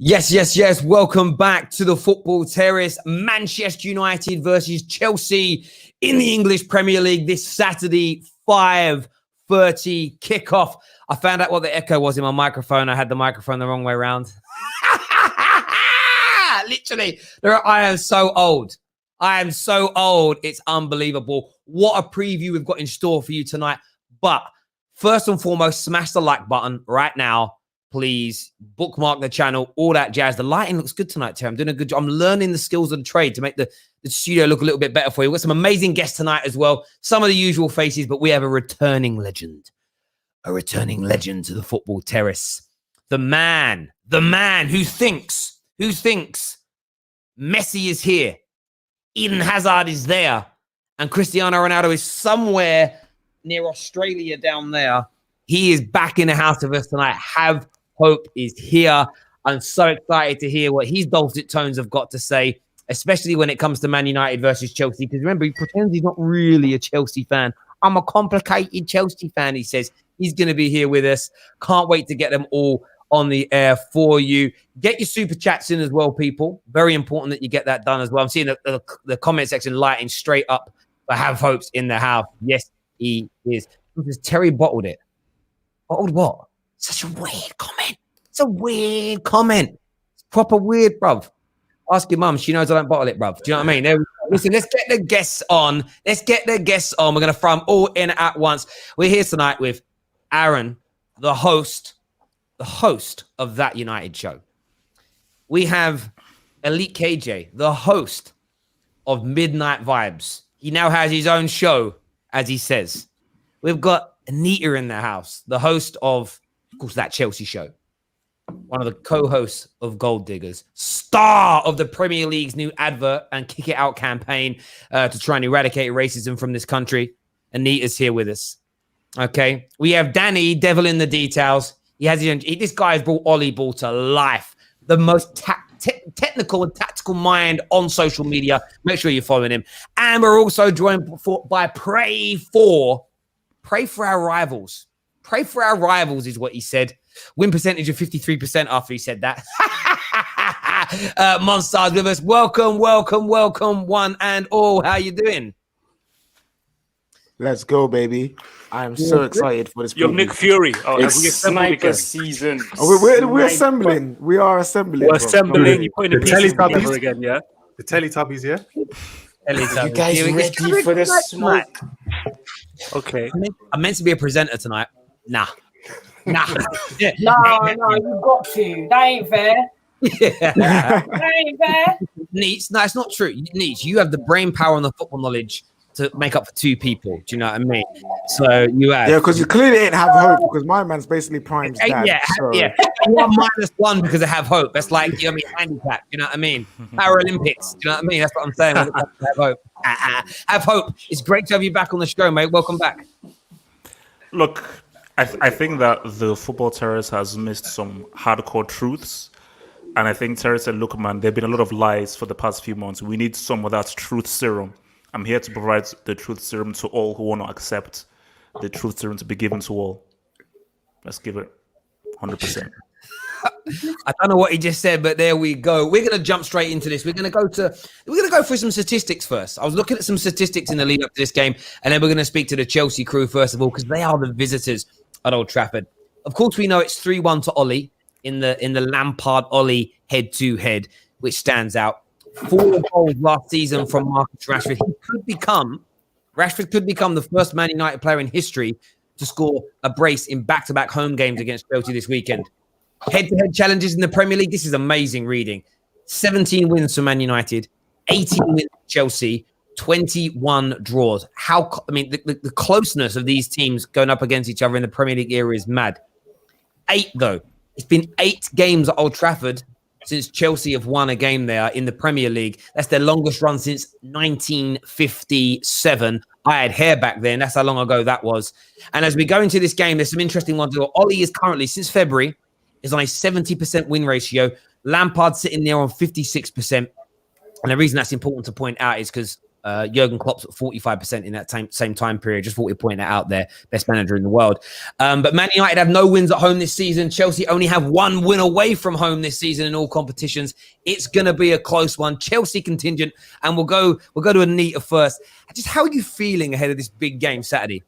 Yes, yes, yes. Welcome back to the Football Terrace. Manchester United versus Chelsea in the English Premier League this Saturday, 5:30 kickoff. I found out what the echo was in my microphone. I had the microphone the wrong way around. Literally, I am so old. I am so old. It's unbelievable. What a preview we've got in store for you tonight. But first and foremost, smash the like button right now. Please bookmark the channel, all that jazz. The lighting looks good tonight, Terry. I'm doing a good job. I'm learning the skills of the trade to make the studio look a little bit better for you. We've got some amazing guests tonight as well. Some of the usual faces, but we have a returning legend to the Football Terrace. The man who thinks Messi is here, Eden Hazard is there, and Cristiano Ronaldo is somewhere near Australia down there. He is back in the house with us tonight. Have Hope is here. I'm so excited to hear what his dulcet tones have got to say, especially when it comes to Man United versus Chelsea. Because remember, he pretends he's not really a Chelsea fan. I'm a complicated Chelsea fan, he says. He's going to be here with us. Can't wait to get them all on the air for you. Get your super chats in as well, people. Very important that you get that done as well. I'm seeing the comment section lighting straight up for Have Hope's in the house. Yes, he is. Because Terry bottled it. Bottled what? Such a weird comment. It's a weird comment. It's proper weird, bruv. Ask your mum. She knows I don't bottle it, bruv. Do you know what I mean? Listen, let's get the guests on. We're going to throw them all in at once. We're here tonight with Aaron, the host of That United Show. We have Elite KJ, the host of Midnight Vibes. He now has his own show, as he says. We've got Anita in the house, the host of course, That Chelsea Show. One of the co-hosts of Gold Diggers, star of the Premier League's new advert and Kick It Out campaign to try and eradicate racism from this country. Anita's here with us. Okay. We have Danny, Devil in the Details. This guy has brought Ollie Ball to life. The most technical and tactical mind on social media. Make sure you're following him. And we're also joined by Pray for our rivals. Pray for our rivals is what he said. Win percentage of 53% after he said that. Monsters with us. Welcome, one and all. How you doing? Let's go, baby. I am so excited for this. You're Nick Fury. Oh, it's sniper season. We're assembling. We are assembling. We're assembling. You're putting the Teletubbies again, yeah? The Teletubbies, yeah? Are you guys ready for the smoke? Okay. I'm meant to be a presenter tonight. Nah. No, you've got to. That ain't fair. Yeah. That ain't fair. Neats. No, it's not true. Neats, you have the brain power and the football knowledge to make up for two people. Do you know what I mean? So you have. Yeah, because you clearly ain't Have Hope because my man's basically Prime's dad. Yeah. You are -1 because I Have Hope. That's like, you know what I mean, handicap. You know what I mean? Paralympics. Do you know what I mean? That's what I'm saying. Have Hope. Have Hope. It's great to have you back on the show, mate. Welcome back. Look, I think that the Football Terrace has missed some hardcore truths. And I think Terrace said, look, man, there have been a lot of lies for the past few months. We need some of that truth serum. I'm here to provide the truth serum to all who want to accept the truth serum to be given to all. Let's give it 100%. I don't know what he just said, but there we go. We're going to jump straight into this. We're going to go through some statistics first. I was looking at some statistics in the lead up to this game, and then we're going to speak to the Chelsea crew first of all, because they are the visitors at Old Trafford. Of course, we know it's 3-1 to Ollie in the Lampard-Ollie head-to-head, which stands out. 4 goals last season from Marcus Rashford. Rashford could become the first Man United player in history to score a brace in back-to-back home games against Chelsea this weekend. Head-to-head challenges in the Premier League. This is amazing reading. 17 wins for Man United, 18 wins for Chelsea, 21 draws. The closeness of these teams going up against each other in the Premier League era is mad. 8, though. It's been 8 games at Old Trafford since Chelsea have won a game there in the Premier League. That's their longest run since 1957. I had hair back then. That's how long ago that was. And as we go into this game, there's some interesting ones. Ollie is currently, since February, is on a 70% win ratio. Lampard sitting there on 56%. And the reason that's important to point out is because Jurgen Klopp's at 45% in that same time period. Just thought we'd point that out there. Best manager in the world. But Man United have no wins at home this season. Chelsea only have one win away from home this season in all competitions. It's going to be a close one. Chelsea contingent, and we'll go to Anita first. Just how are you feeling ahead of this big game Saturday?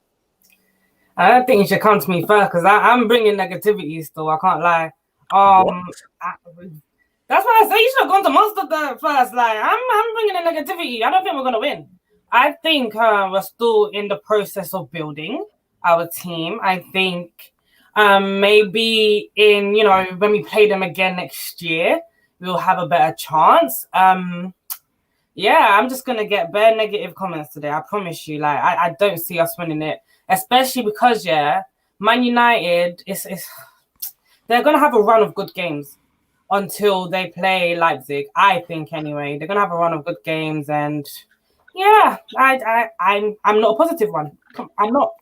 I don't think you should come to me first because I'm bringing negativity still. I can't lie. That's why I say you should have gone to Monster first. Like I'm bringing the negativity. I don't think we're gonna win. I think we're still in the process of building our team. I think maybe in when we play them again next year, we'll have a better chance. Yeah, I'm just gonna get bare negative comments today. I promise you. Like I don't see us winning it, especially because Man United they're gonna have a run of good games until they play Leipzig. I think anyway they're gonna have a run of good games, and I'm not a positive one. I'm not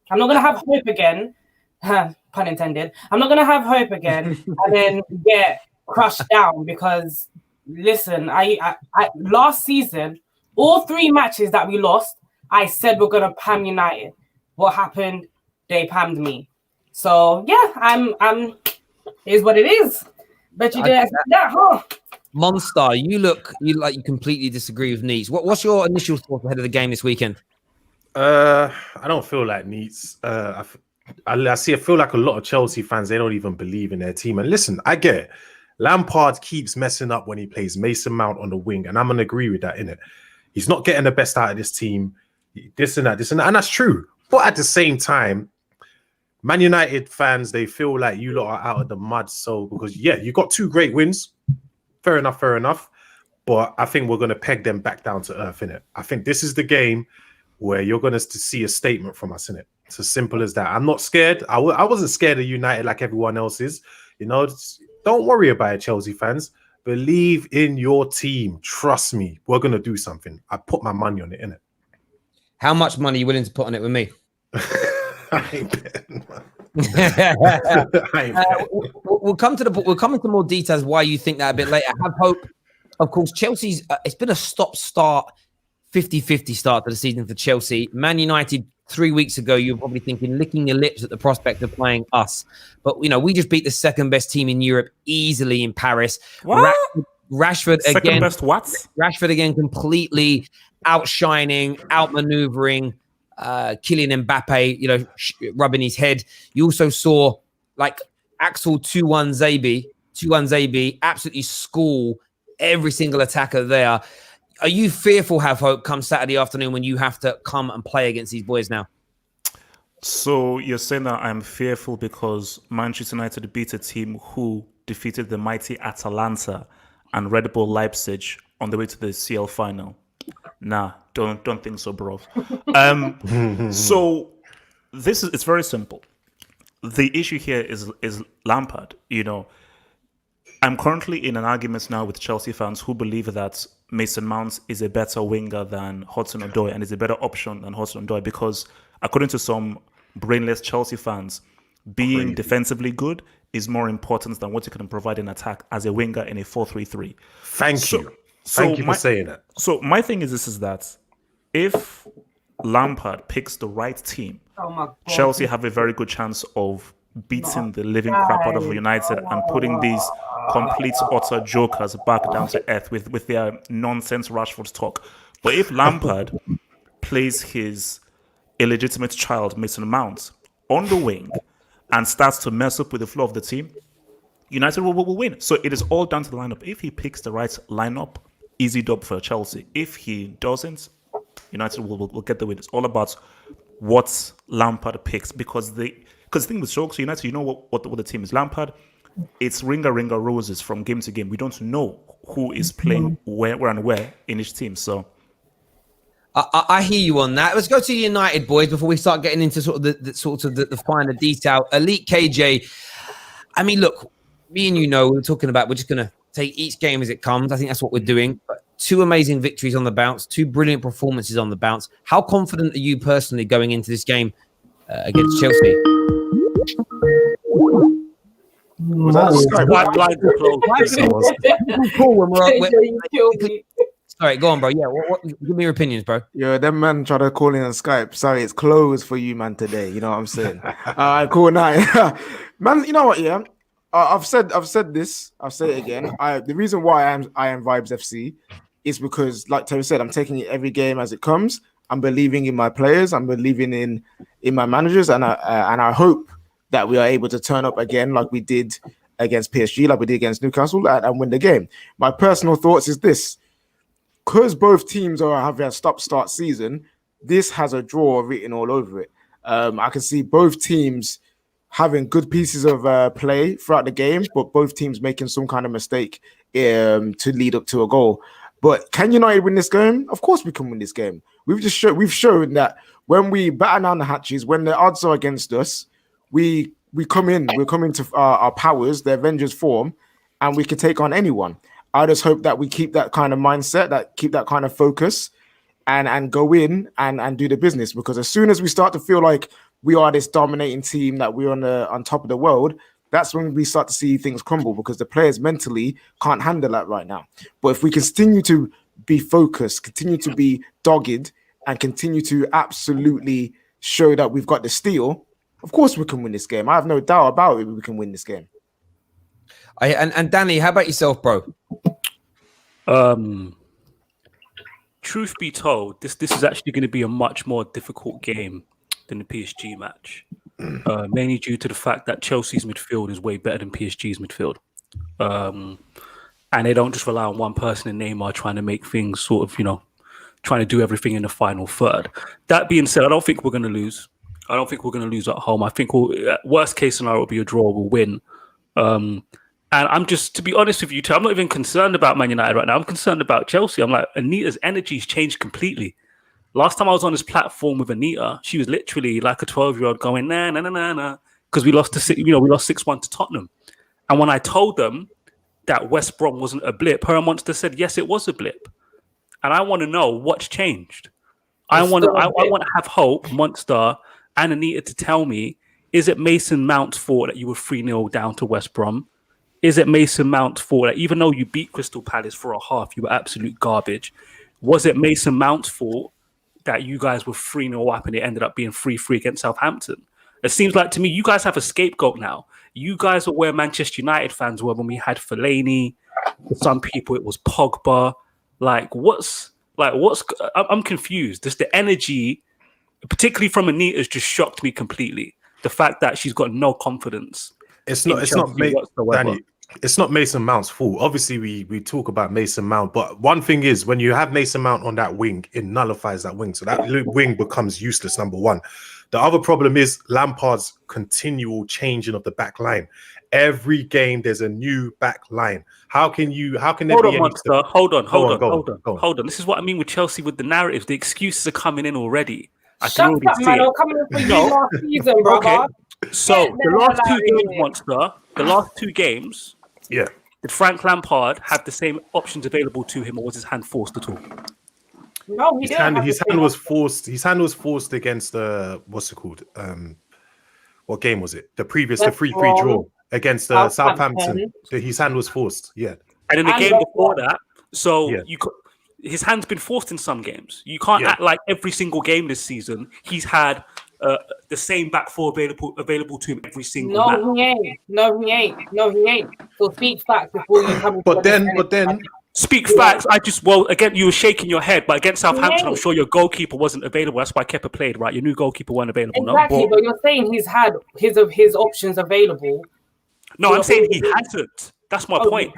gonna have hope again. Pun intended. I'm not gonna have hope again and then get crushed down because. Listen, I last season, all 3 matches that we lost, I said we're gonna Pam United. What happened? They pammed me. So I'm is what it is. Bet you didn't expect that, huh? Monster, you look like you completely disagree with Neats. What's your initial thoughts ahead of the game this weekend? I don't feel like Neats. I feel like a lot of Chelsea fans, they don't even believe in their team. And listen, I get it. Lampard keeps messing up when he plays Mason Mount on the wing, and I'm going to agree with that, innit? He's not getting the best out of this team, this and that, and that's true. But at the same time, Man United fans, they feel like you lot are out of the mud. So, because, you got 2 great wins. Fair enough. But I think we're going to peg them back down to earth, innit? I think this is the game where you're going to see a statement from us, innit? It's as simple as that. I'm not scared. I wasn't scared of United like everyone else is. Don't worry about it, Chelsea fans. Believe in your team. Trust me. We're going to do something. I put my money on it, innit? How much money are you willing to put on it with me? I ain't betting, We'll come into more details why you think that a bit later. I have hope. Of course, Chelsea's it's been a stop-start, 50-50 start to the season for Chelsea. Man United 3 weeks ago, you were probably thinking, licking your lips at the prospect of playing us. But, we just beat the second best team in Europe easily in Paris. What? Rashford second again. Best what? Rashford again completely outshining, outmaneuvering Kylian Mbappe, rubbing his head. You also saw, Axel 2-1 Zabi, absolutely school every single attacker there. Are you fearful, have hope, come Saturday afternoon when you have to come and play against these boys now? So you're saying that I'm fearful because Manchester United beat a team who defeated the mighty Atalanta and Red Bull Leipzig on the way to the CL final? Nah, don't think so, bro. So it's very simple. The issue here is Lampard. I'm currently in an argument now with Chelsea fans who believe that Mason Mount is a better winger than Hudson-Odoi and is a better option than Hudson-Odoi because, according to some brainless Chelsea fans, being defensively good is more important than what you can provide in attack as a winger in a 4-3-3. Thank you for saying that. So my thing is that if Lampard picks the right team, Chelsea have a very good chance of beating the living crap out of United and putting these complete utter jokers back down to earth with their nonsense Rashford talk. But if Lampard plays his illegitimate child Mason Mount on the wing and starts to mess up with the flow of the team, United will win. So it is all down to the lineup. If he picks the right lineup, easy dub for Chelsea. If he doesn't, United will get the win. It's all about what Lampard picks because the thing with Chelsea United, you know what the team is. Lampard, it's ringer roses from game to game. We don't know who is playing where in each team. So I hear you on that. Let's go to the United boys before we start getting into sort of the finer detail. Elite KJ. I mean, look, me and we're talking about we're just going to take each game as it comes. I think that's what we're doing. But 2 amazing victories on the bounce, 2 brilliant performances on the bounce. How confident are you personally going into this game against Chelsea? Sorry, go on, bro. Yeah, give me your opinions, bro. Yeah, them man try to call in on Skype. Sorry, it's closed for you, man, today. You know what I'm saying? Cool night. Man, you know what, yeah? I've said this, I'll say it again. The reason why I am Vibes FC is because, like Terry said, I'm taking it every game as it comes. I'm believing in my players, I'm believing in my managers, and I hope that we are able to turn up again like we did against PSG, like we did against Newcastle, and win the game. My personal thoughts is this. Because both teams are having a stop-start season, this has a draw written all over it. I can see both teams having good pieces of play throughout the game, but both teams making some kind of mistake to lead up to a goal. But can United win this game? Of course we can win this game. We've shown that when we batten down the hatches, when the odds are against us, we come in. We're coming to our powers, the Avengers form, and we can take on anyone. I just hope that we keep that kind of mindset, that keep that kind of focus, and go in and do the business. Because as soon as we start to feel like we are this dominating team, that we're on top of the world, that's when we start to see things crumble, because the players mentally can't handle that right now. But if we continue to be focused, continue to be dogged, and continue to absolutely show that we've got the steel, of course we can win this game. I have no doubt about it. We can win this game. And Danny, how about yourself, bro? Truth be told, this is actually going to be a much more difficult game than the PSG match, mainly due to the fact that Chelsea's midfield is way better than PSG's midfield, and they don't just rely on one person in Neymar trying to make things sort of, trying to do everything in the final third. That being said, I don't think we're going to lose. I don't think we're going to lose at home. I think worst case scenario will be a draw. We'll win. And I'm just, to be honest with you, I'm not even concerned about Man United right now. I'm concerned about Chelsea. I'm like, Anita's energy's changed completely. Last time I was on this platform with Anita, she was literally like a 12-year-old going, nah, because we lost 6-1 to Tottenham. And when I told them that West Brom wasn't a blip, her and Monster said, yes, it was a blip. And I want to know what's changed. I want to have hope, Monster and Anita, to tell me, is it Mason Mount's fault that you were 3-0 down to West Brom? Is it Mason Mount's fault that even though you beat Crystal Palace for a half, you were absolute garbage? Was it Mason Mount's fault that you guys were 3-0 up and it ended up being 3-3 against Southampton? It seems like to me, you guys have a scapegoat now. You guys are where Manchester United fans were when we had Fellaini. For some people, it was Pogba. I'm confused. Just the energy, particularly from Anita, has just shocked me completely. The fact that she's got no confidence. It's not Mason Mount's fault. Obviously, we talk about Mason Mount, but one thing is, when you have Mason Mount on that wing, it nullifies that wing. So that wing becomes useless, number one. The other problem is Lampard's continual changing of the back line. Every game, there's a new back line. How can there hold be on, Monster. Hold on. This is what I mean with Chelsea, with the narratives. The excuses are coming in already. Shut up, man. I'm coming for you last season, brother. Okay. So the last two games, Monster, the last two games, yeah. Did Frank Lampard have the same options available to him, or was his hand forced at all? No, he didn't. His hand was forced. His hand was forced against what's it called? What game was it? The 3-3 draw against Southampton. His hand was forced. Yeah. And in the game before that, his hand's been forced in some games. You can't act like every single game this season he's had the same back four available to him every single match. No, he ain't. So speak facts before you come. But then. Speak facts. Again, you were shaking your head, but against Southampton, I'm sure your goalkeeper wasn't available. That's why Kepa played, right? Your new goalkeeper weren't available. Exactly, but you're saying he's had his options available. No, I'm saying he hasn't. That's my point.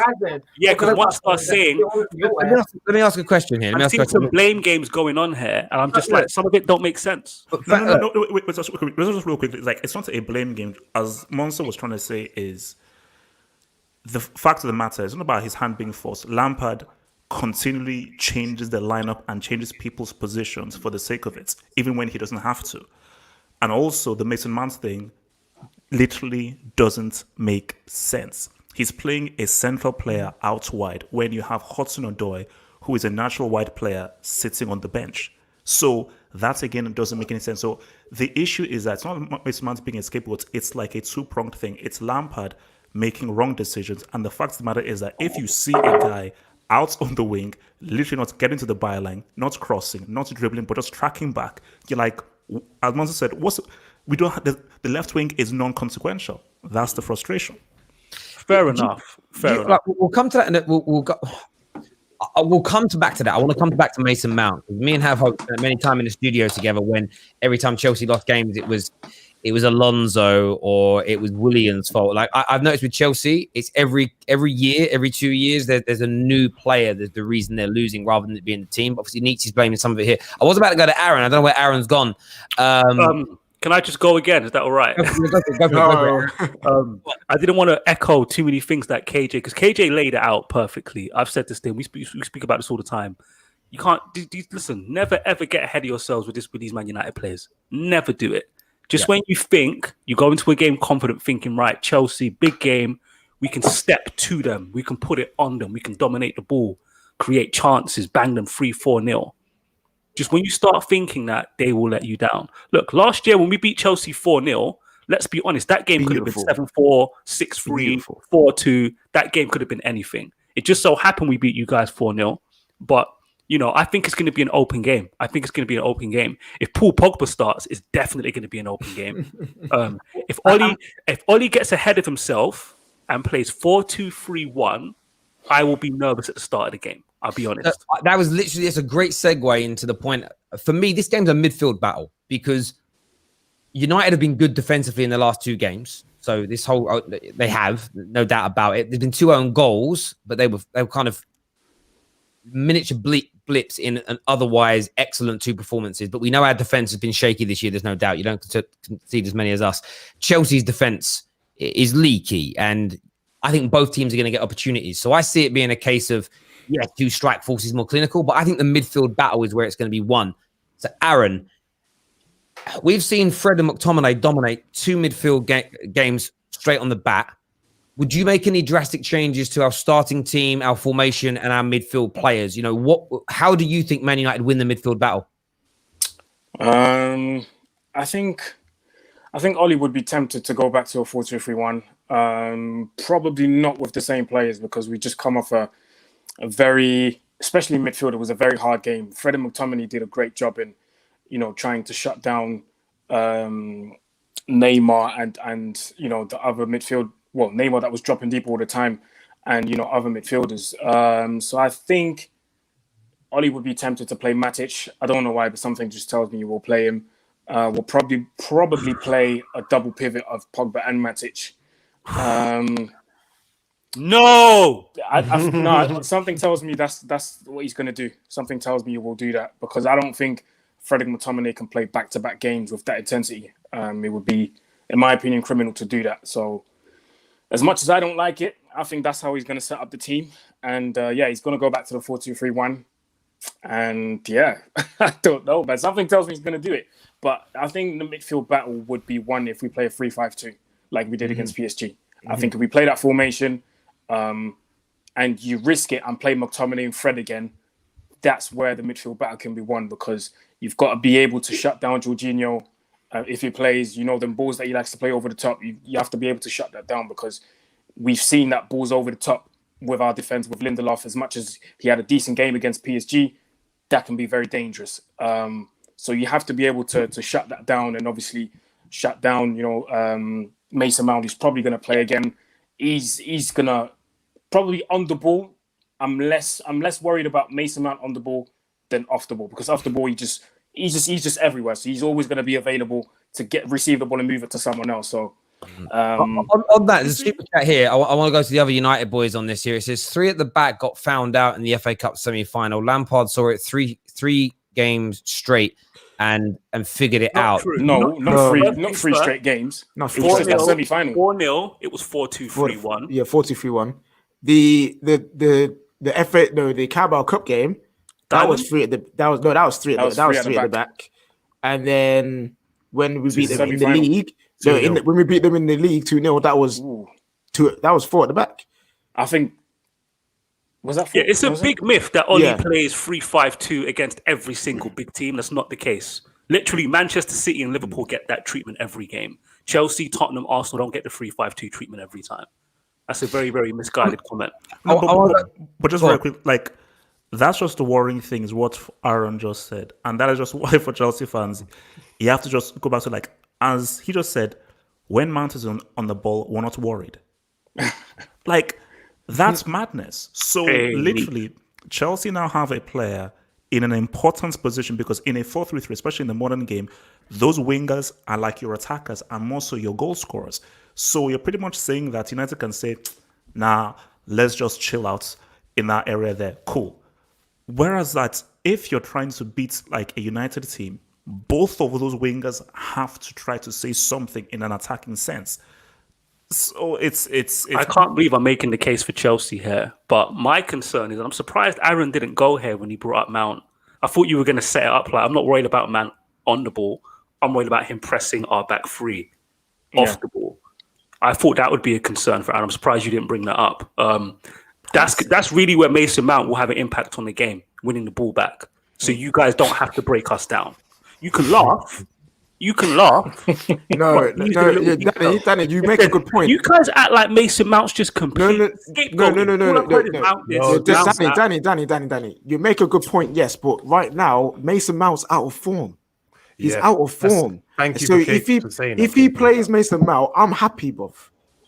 Yeah, because once start saying, let me ask a question here. I'm seeing some blame games going on here, and I'm just like, some of it don't make sense. No, wait, just real quick. Like, it's not a blame game. As Monster was trying to say, is the fact of the matter is not about his hand being forced. Lampard continually changes the lineup and changes people's positions for the sake of it, even when he doesn't have to. And also, the Mason Mount thing literally doesn't make sense. He's playing a central player out wide when you have Hudson-Odoi, who is a natural wide player, sitting on the bench. So that, again, doesn't make any sense. So the issue is that it's not Mason Mount being a scapegoat. It's like a two-pronged thing. It's Lampard making wrong decisions. And the fact of the matter is that if you see a guy out on the wing, literally not getting to the byline, not crossing, not dribbling, but just tracking back. You're like, as Monza said, we don't have, the left wing is non-consequential. That's the frustration. Fair enough. Like, we'll come to that, and we'll come back to that. I want to come back to Mason Mount. Me and Have Hope spent many time in the studio together. When every time Chelsea lost games, it was Alonso or it was Williams' fault. Like I've noticed with Chelsea, it's every year, every 2 years, there's a new player. There's the reason they're losing rather than it being the team. Obviously, Nietzsche's blaming some of it here. I was about to go to Aaron. I don't know where Aaron's gone. Can I just go again? Is that all right? Go for it. I didn't want to echo too many things that KJ, because KJ laid it out perfectly. I've said this thing. We speak about this all the time. You can't listen. Never ever get ahead of yourselves with these Man United players. Never do it. Just when you think you go into a game confident, thinking, right, Chelsea, big game, we can step to them, we can put it on them, we can dominate the ball, create chances, bang them 3-4-0. Just when you start thinking that, they will let you down. Look, last year when we beat Chelsea 4-0, let's be honest, that game could have been 7-4, 6-3, 4-2. That game could have been anything. It just so happened we beat you guys 4-0. But, I think it's going to be an open game. If Paul Pogba starts, it's definitely going to be an open game. If Oli gets ahead of himself and plays 4-2-3-1, I will be nervous at the start of the game. I'll be honest. That was literally, it's a great segue into the point. For me, this game's a midfield battle because United have been good defensively in the last 2 games. So they have, no doubt about it. There's been 2 own goals, but they were kind of miniature blips in an otherwise excellent 2 performances. But we know our defense has been shaky this year. There's no doubt. You don't concede as many as us. Chelsea's defense is leaky, and I think both teams are going to get opportunities. So I see it being a case of, do strike force is more clinical, but I think the midfield battle is where it's going to be won. So, Aaron, we've seen Fred and McTominay dominate 2 midfield games straight on the bat. Would you make any drastic changes to our starting team, our formation, and our midfield players? How do you think Man United win the midfield battle? I think Oli would be tempted to go back to a 4-2-3-1. Probably not with the same players because we just come off a very, especially midfield, it was a very hard game. Fred and McTominay did a great job in, trying to shut down Neymar and the other midfield. Well, Neymar that was dropping deep all the time, and other midfielders. So I think Oli would be tempted to play Matic. I don't know why, but something just tells me you will play him. We'll probably play a double pivot of Pogba and Matic. No, something tells me that's what he's going to do. Something tells me he will do that because I don't think Fred and McTominay can play back-to-back games with that intensity. It would be, in my opinion, criminal to do that. So, as much as I don't like it, I think that's how he's going to set up the team. And he's going to go back to the 4-2-3-1. And I don't know, but something tells me he's going to do it. But I think the midfield battle would be won if we play a 3-5-2 like we did against PSG. I think if we play that formation and you risk it and play McTominay and Fred again, that's where the midfield battle can be won because you've got to be able to shut down Jorginho. If he plays, them balls that he likes to play over the top, you have to be able to shut that down because we've seen that balls over the top with our defense, with Lindelof. As much as he had a decent game against PSG, that can be very dangerous. So you have to be able to shut that down and obviously shut down, Mason Mount. He's probably going to play again. He's going to probably on the ball. I'm less worried about Mason Mount on the ball than off the ball because off the ball he's just everywhere. So he's always going to be available to receive the ball and move it to someone else. So on that, there's a super chat here. I want to go to the other United boys on this here. It says 3 at the back got found out in the FA Cup semi-final. Lampard saw it three games straight and figured it out. True. Not three straight games. No, It was just that semi-final. 4-0. It was 4-2-3-1. Yeah, 4-2-3-1. The FA, the Carabao Cup game, that was 3 at the. That was 3 at the back. And then when we beat them in the league, when we beat them in the league 2-0, that was 2. That was 4 at the back. I think. Was that 4? Yeah, it's a big myth that Oli plays 3-5-2 against every single big team. That's not the case. Literally, Manchester City and Liverpool get that treatment every game. Chelsea, Tottenham, Arsenal don't get the 3-5-2 treatment every time. That's a very, very misguided comment. No, I wanna- but just go very on. quick, like that's just the worrying thing is what Aaron just said, and that is just why for Chelsea fans, you have to just go back to like as he just said, when Mount is on the ball, we're not worried. Like that's madness. So Hey. literally, Chelsea now have a player in an important position because in a 4-3-3, especially in the modern game, those wingers are like your attackers and more so your goal scorers. So you're pretty much saying that United can say, nah, let's just chill out in that area there. Cool. Whereas that if you're trying to beat like a United team, both of those wingers have to try to say something in an attacking sense. So it's I can't believe I'm making the case for Chelsea here, but my concern is I'm surprised Aaron didn't go here when he brought up Mount. I thought you were going to set it up like I'm not worried about Mount on the ball. I'm worried about him pressing our back three off the ball. I thought that would be a concern for Aaron. I'm surprised you didn't bring that up. That's really where Mason Mount will have an impact on the game, winning the ball back. So you guys don't have to break us down. You can laugh. No, Danny, you make a good point. You guys act like Mason Mount's just complete No, Danny, you make a good point, yes, but right now Mason Mount's out of form. He's out of form. Thank you So for saying if that, he KP. plays Mason Mount, I'm happy, bruv.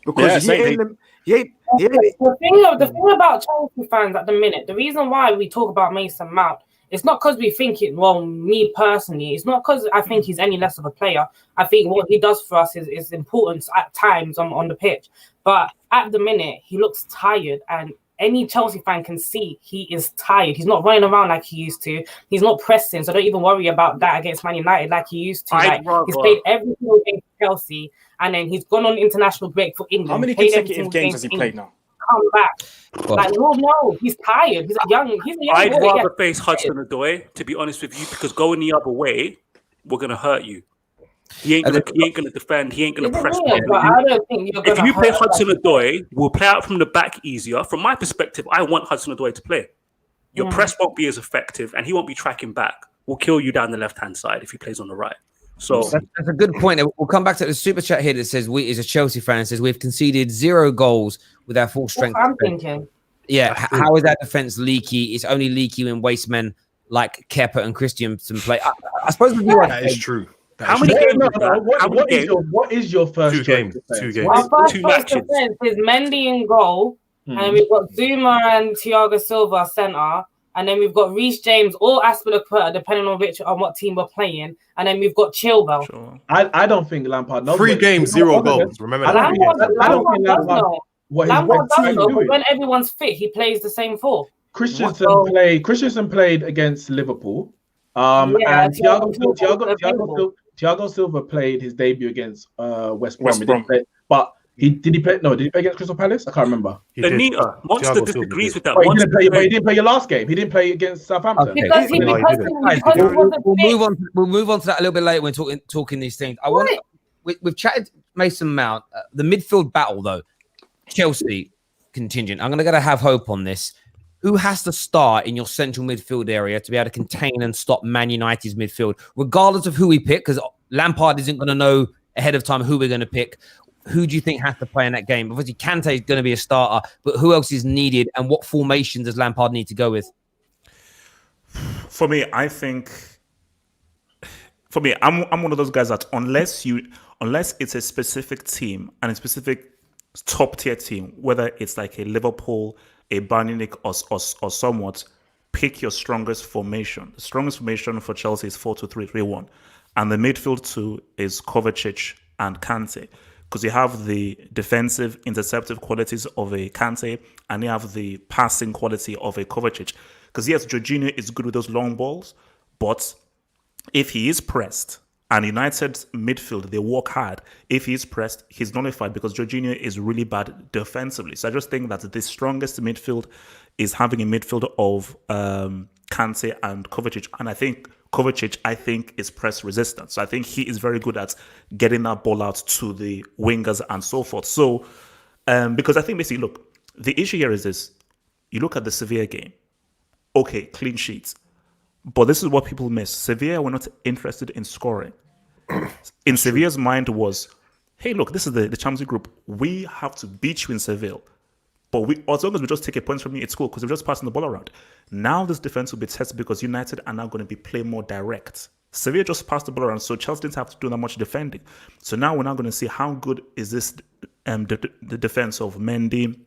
Because Yeah, he ain't The thing about Chelsea fans at the minute, the reason why we talk about Mason Mount, it's not because we think it. Well, me personally, it's not because I think he's any less of a player. I think what he does for us is important at times on the pitch. But at the minute, he looks tired, and any Chelsea fan can see he is tired. He's not running around like he used to. He's not pressing, so don't even worry about that against Man United like he used to. He's played every single game for Chelsea, and then he's gone on international break for England. How many played every consecutive single games game has he for played England. now? Come back. Like, no, he's tired. He's a young I'd boy. rather face Hudson-Odoi, to be honest with you, because going the other way, we're gonna hurt you. He ain't gonna defend. He ain't gonna press. But I don't think you're gonna. If you play Hudson-Odoi, we'll play out from the back easier. From my perspective, I want Hudson-Odoi to play. Your press won't be as effective, and he won't be tracking back. We'll kill you down the left-hand side if he plays on the right. So that's a good point. We'll come back to the super chat here that says is a Chelsea fan says we've conceded 0 goals with our full strength. I'm thinking. Yeah, how is that defense leaky? It's only leaky when waste men like Kepa and Christiansen play. I suppose that is true. How many games? What is your first 2 games? defense? 2 games. Our first 2 choice matches. defense is Mendy in goal, and we've got Zuma and Thiago Silva centre, and then we've got Reece James or Aspilicueta, depending on what team we're playing, and then we've got Chilwell. Sure. I don't think Lampard. 3 games, 0 goals. Remember I that. don't think Lampard. Lampard does team know, but doing? when everyone's fit, he plays the same 4. Christensen played against Liverpool. And Thiago Silva played his debut against West Brom. Did he play against Crystal Palace? I can't remember. Anita, Monster Thiago disagrees with that. But he didn't play your last game. He didn't play against Southampton. Okay. Because he wasn't We'll fit. move on to that a little bit later when talking these things. We've chatted Mason Mount. The midfield battle, though, Chelsea contingent. I'm going to have hope on this. Who has to start in your central midfield area to be able to contain and stop Man United's midfield, regardless of who we pick? Because Lampard isn't going to know ahead of time who we're going to pick. Who do you think has to play in that game? Obviously, Kante is going to be a starter, but who else is needed, and what formation does Lampard need to go with? For me, I'm one of those guys that unless it's a specific team and a specific top tier team, whether it's like a Liverpool, a Bayern Munich, or somewhat, pick your strongest formation. The strongest formation for Chelsea is 4-2-3-1, and the midfield 2 is Kovacic and Kante, because you have the defensive, interceptive qualities of a Kante, and you have the passing quality of a Kovacic. Because yes, Jorginho is good with those long balls, but if he is pressed, and United's midfield, they work hard. If he's pressed, he's nullified because Jorginho is really bad defensively. So I just think that the strongest midfield is having a midfield of Kante and Kovacic. And I think Kovacic, is press resistant. So I think he is very good at getting that ball out to the wingers and so forth. So, because I think basically, look, the issue here is this. You look at the Sevilla game. Okay, clean sheets. But this is what people miss. Sevilla were not interested in scoring. In Sevilla's mind was, hey, look, this is the Champions League group. We have to beat you in Seville. But as long as we just take a point from you, it's cool because we're just passing the ball around. Now this defense will be tested because United are now going to be playing more direct. Sevilla just passed the ball around, so Chelsea didn't have to do that much defending. So now we're now going to see how good is this the defense of Mendy,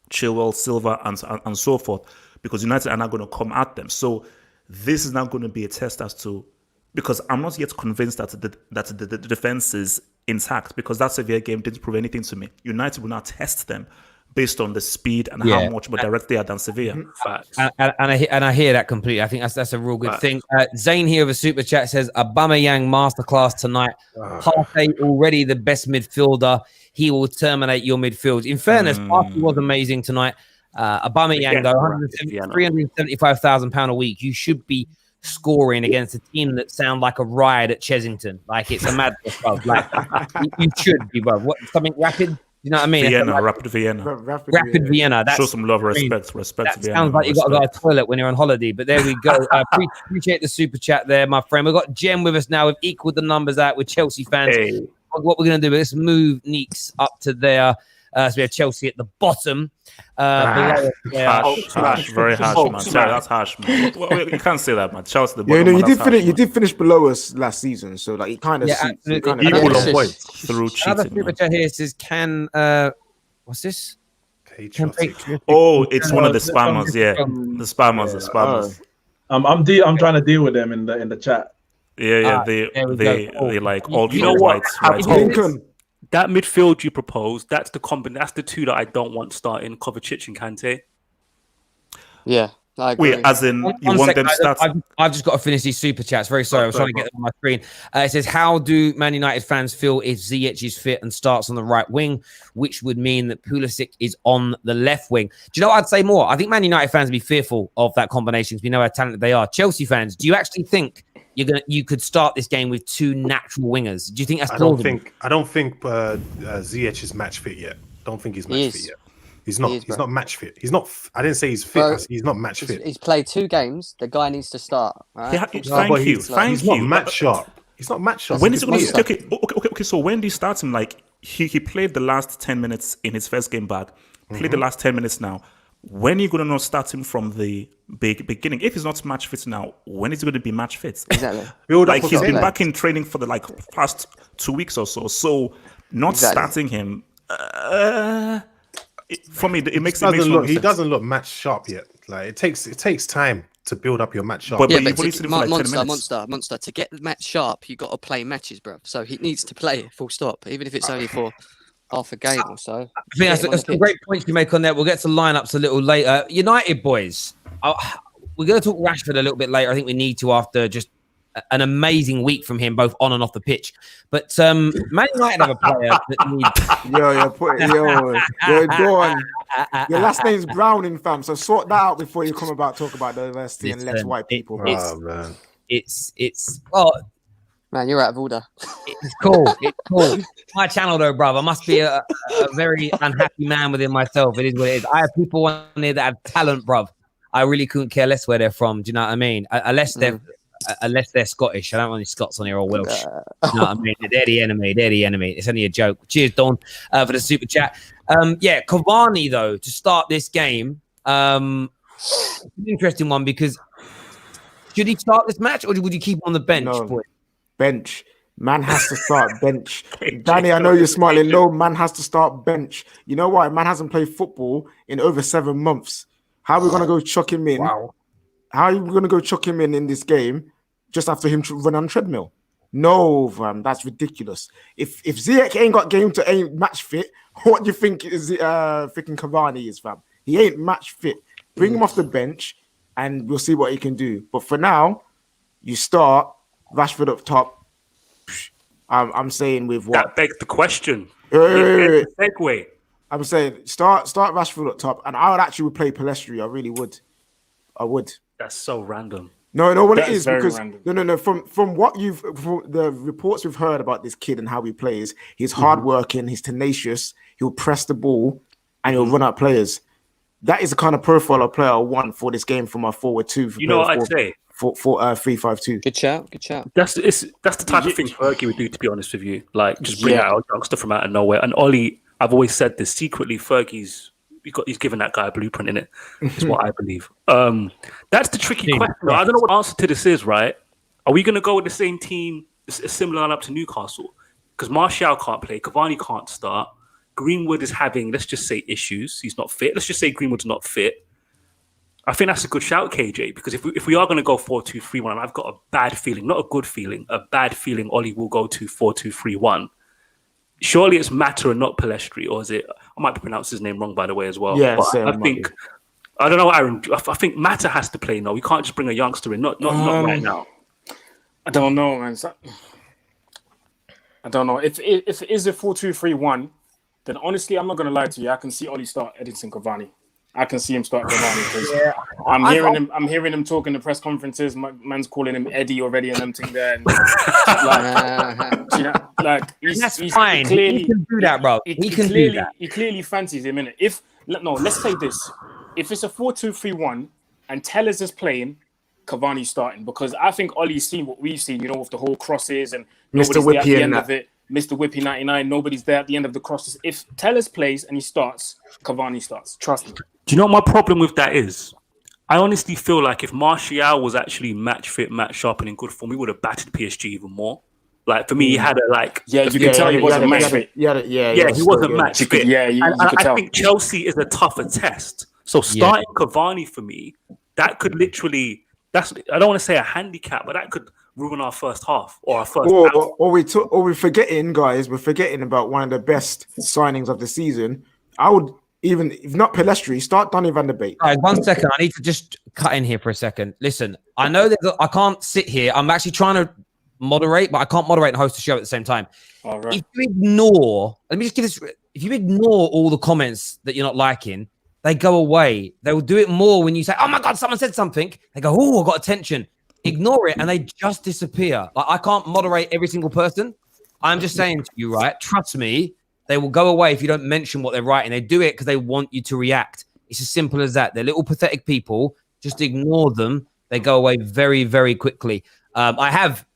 Chilwell, Silva, and so forth, because United are now going to come at them. So this is now going to be a test as to, because I'm not yet convinced that the defense is intact, because that Sevilla game didn't prove anything to me. United will now test them based on the speed and how much more direct they are than Sevilla. Facts. And I hear that completely. I think that's a real good thing. Zane here of a super chat says Aubameyang masterclass tonight. Partey already the best midfielder. He will terminate your midfield. In fairness, Partey was amazing tonight. Aubameyang though, £375,000 a week. You should be scoring against a team that sound like a ride at Chesington. Like it's a madness, bro. Like you should be, bro. What, something rapid? You know what I mean? Rapid Vienna. Rapid Vienna. That's, show some love, respect. That Vienna. Sounds like you got to go to the toilet when you're on holiday. But there we go. Appreciate the super chat there, my friend. We've got Jem with us now. We've equaled the numbers out with Chelsea fans. Hey. What we're going to do is move Neeks up to there. So we have Chelsea at the bottom. Harsh, very harsh, man. Sorry, that's harsh, man. You can't say that, man. Chelsea at the bottom. You did finish below us last season, so like it kind of equal on points through cheating. Another super chat here says, what's this? It's one of the spammers. Yeah, the spammers. I'm trying to deal with them in the chat. They like ultra you know what? whites. That midfield you proposed, that's the two that I don't want starting, Kovacic and Kante. Yeah, I agree. Wait, as in you want them to start? I've just got to finish these super chats. Very sorry, I was trying to get them on my screen. It says, how do Man United fans feel if Ziyech is fit and starts on the right wing, which would mean that Pulisic is on the left wing? Do you know what I'd say more? I think Man United fans would be fearful of that combination because we know how talented they are. Chelsea fans, do you actually think you could start this game with two natural wingers? Do you think that's plausible? I don't think Ziyech is match fit yet. Don't think he's match fit yet. He's not. He's not match fit. He's not. I didn't say he's fit. Bro, he's not match fit. He's played 2 games. The guy needs to start. Right? Thank you. He's not match sharp. He's not match sharp. When is he going to? Okay. So when do you start him? Like he played the last 10 minutes in his first game back. Played the last 10 minutes now. When are you going to not start him from the beginning? If he's not match fit now, when is he going to be match fit? Exactly. Like he's been back in training for the past 2 weeks or so. So not starting him. For me, it makes he doesn't look match sharp yet. Like it takes time to build up your match sharp. But Monster. To get the match sharp, you got to play matches, bro. So he needs to play full stop, even if it's only for half a game or so. I think that's a great point you make on that. We'll get to lineups a little later. United boys, we're going to talk Rashford a little bit later. I think we need to after just an amazing week from him, both on and off the pitch. But Man United have a player that needs... Go on. Your last name's Browning, fam. So sort that out before you talk about diversity and less white people. It's well, man, you're out of order. It's cool. My channel, though, brother. I must be a very unhappy man within myself. It is what it is. I have people on there that have talent, bruv. I really couldn't care less where they're from. Do you know what I mean? Unless they're Scottish. I don't want any Scots on here or Welsh. You know what I mean? They're the enemy. It's only a joke. Cheers, Dawn, for the super chat. Cavani, though, to start this game, an interesting one because should he start this match or would you keep him on the bench? No. Bench. Man has to start bench. Danny, I know you're smiling. No, man has to start bench. You know why? Man hasn't played football in over 7 months. How are we going to go chuck him in? Wow. How are you going to go chuck him in this game just after him to run on treadmill? No, fam, that's ridiculous. If Ziyech ain't got game to ain't match fit, what do you think is freaking Cavani is, fam? He ain't match fit. Bring him off the bench and we'll see what he can do. But for now, you start Rashford up top. I'm saying with what? That begs the question. Segue. I'm saying start Rashford up top, and I would actually play Palestri. I really would. I would. That's so random. No, what it is because random. No. From what from the reports we've heard about this kid and how he plays, he's hardworking, he's tenacious, he'll press the ball, and he'll run out players. That is the kind of profile of player I want for this game for my forward two. You know what I'd say? 3-5-2. Good shout. Good shout. That's the type of thing Fergie would do, to be honest with you. Like, just bring out a youngster from out of nowhere. And Ollie, I've always said this secretly. Fergie's he's given that guy a blueprint in it. Is what I believe. That's the tricky question. I don't know what the answer to this is. Right? Are we going to go with the same team, a similar lineup to Newcastle? Because Martial can't play, Cavani can't start. Greenwood is having, let's just say, issues. He's not fit. Let's just say Greenwood's not fit. I think that's a good shout, KJ, because if we are going to go 4-2-3-1, and I've got a bad feeling, not a good feeling, a bad feeling Ollie will go to 4-2-3-1. Surely it's Mata and not Pellistri, or is it? I might pronounce his name wrong, by the way, as well. Yeah, I think, I don't know, Aaron. I think Mata has to play now. We can't just bring a youngster in, not right now. I don't know, man. I don't know. If it is a 4-2-3-1, then honestly, I'm not going to lie to you. I can see Ollie start Edinson Cavani. I can see him start Cavani because I'm hearing him talk in the press conferences. Man's calling him Eddie already and them thing there. And he's fine. He can do that, bro. He can do that. He clearly fancies him in it. Let's say this: if it's a 4-2-3-1 and Tellers is playing, Cavani starting, because I think Ollie's seen what we've seen. With the whole crosses and Mr. nobody's there at the Whippy end of it. Mr. Whippy 99, nobody's there at the end of the crosses. If Tellers plays and he starts, Cavani starts. Trust me. Do you know what my problem with that is? I honestly feel like if Martial was actually match fit, match sharp, and in good form, he would have battered PSG even more. Like, for me, he had you can tell he wasn't match fit. He wasn't match fit. I think Chelsea is a tougher test. So starting Cavani for me, that could literally, I don't want to say a handicap, but that could ruin our first half or our first. Or we're forgetting, guys. We're forgetting about one of the best signings of the season. I would even, if not Pellistri, start Donny van der Beek. All right, 1 second. I need to just cut in here for a second. Listen, I know that I can't sit here. I'm actually trying to moderate, but I can't moderate and host a show at the same time. All right. If you ignore, let me just give this. If you ignore all the comments that you're not liking, they go away. They will do it more when you say, "Oh my God, someone said something." They go, "Oh, I got attention." Ignore it and they just disappear. Like, I can't moderate every single person. I'm just saying to you, right? Trust me, they will go away if you don't mention what they're writing. They do it because they want you to react. It's as simple as that. They're little pathetic people. Just ignore them. They go away very, very quickly. I have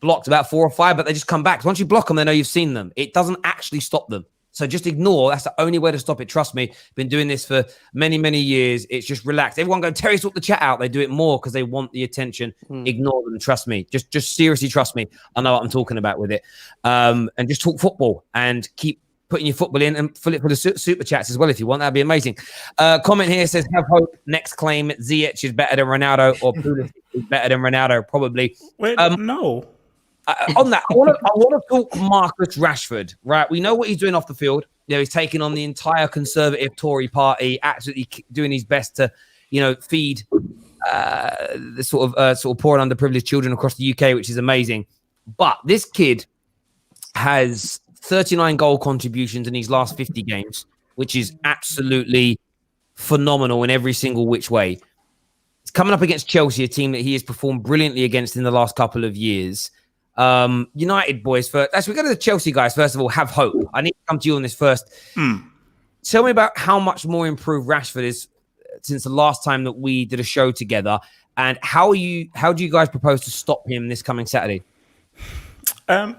blocked about 4 or 5, but they just come back. Once you block them, they know you've seen them. It doesn't actually stop them. So just ignore. That's the only way to stop it. Trust me. Been doing this for many, many years. It's just relaxed. Everyone go, Terry, sort the chat out. They do it more because they want the attention. Ignore them. Trust me. Just seriously trust me. I know what I'm talking about with it. And just talk football and keep putting your football in and fill it for the super chats as well if you want. That'd be amazing. Comment here says, have hope. Next claim, Ziyech is better than Ronaldo or Pulisic is better than Ronaldo, probably. Wait, no. On that, I want to talk Marcus Rashford, right? We know what he's doing off the field. He's taking on the entire Conservative Tory party, absolutely doing his best to, feed the sort of poor and underprivileged children across the UK, which is amazing. But this kid has 39 goal contributions in his last 50 games, which is absolutely phenomenal in every single which way. It's coming up against Chelsea, a team that he has performed brilliantly against in the last couple of years. United boys first. As we go to the Chelsea guys, first of all, have hope. I need to come to you on this first. Tell me about how much more improved Rashford is since the last time that we did a show together, and how do you guys propose to stop him this coming Saturday?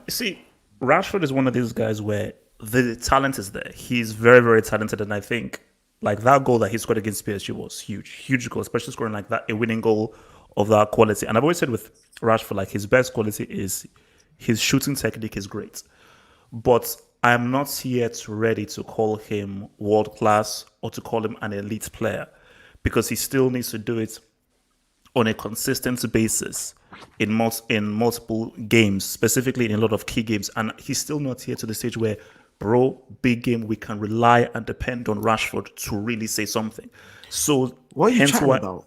See, Rashford is one of these guys where the talent is there. He's very, very talented, and I think like that goal that he scored against PSG was huge goal, especially scoring like that, a winning goal of that quality. And I've always said with Rashford, like his best quality is his shooting technique is great. But I'm not yet ready to call him world class or to call him an elite player, because he still needs to do it on a consistent basis in multiple games, specifically in a lot of key games. And he's still not here to the stage where, bro, big game, we can rely and depend on Rashford to really say something. So what are you chatting about?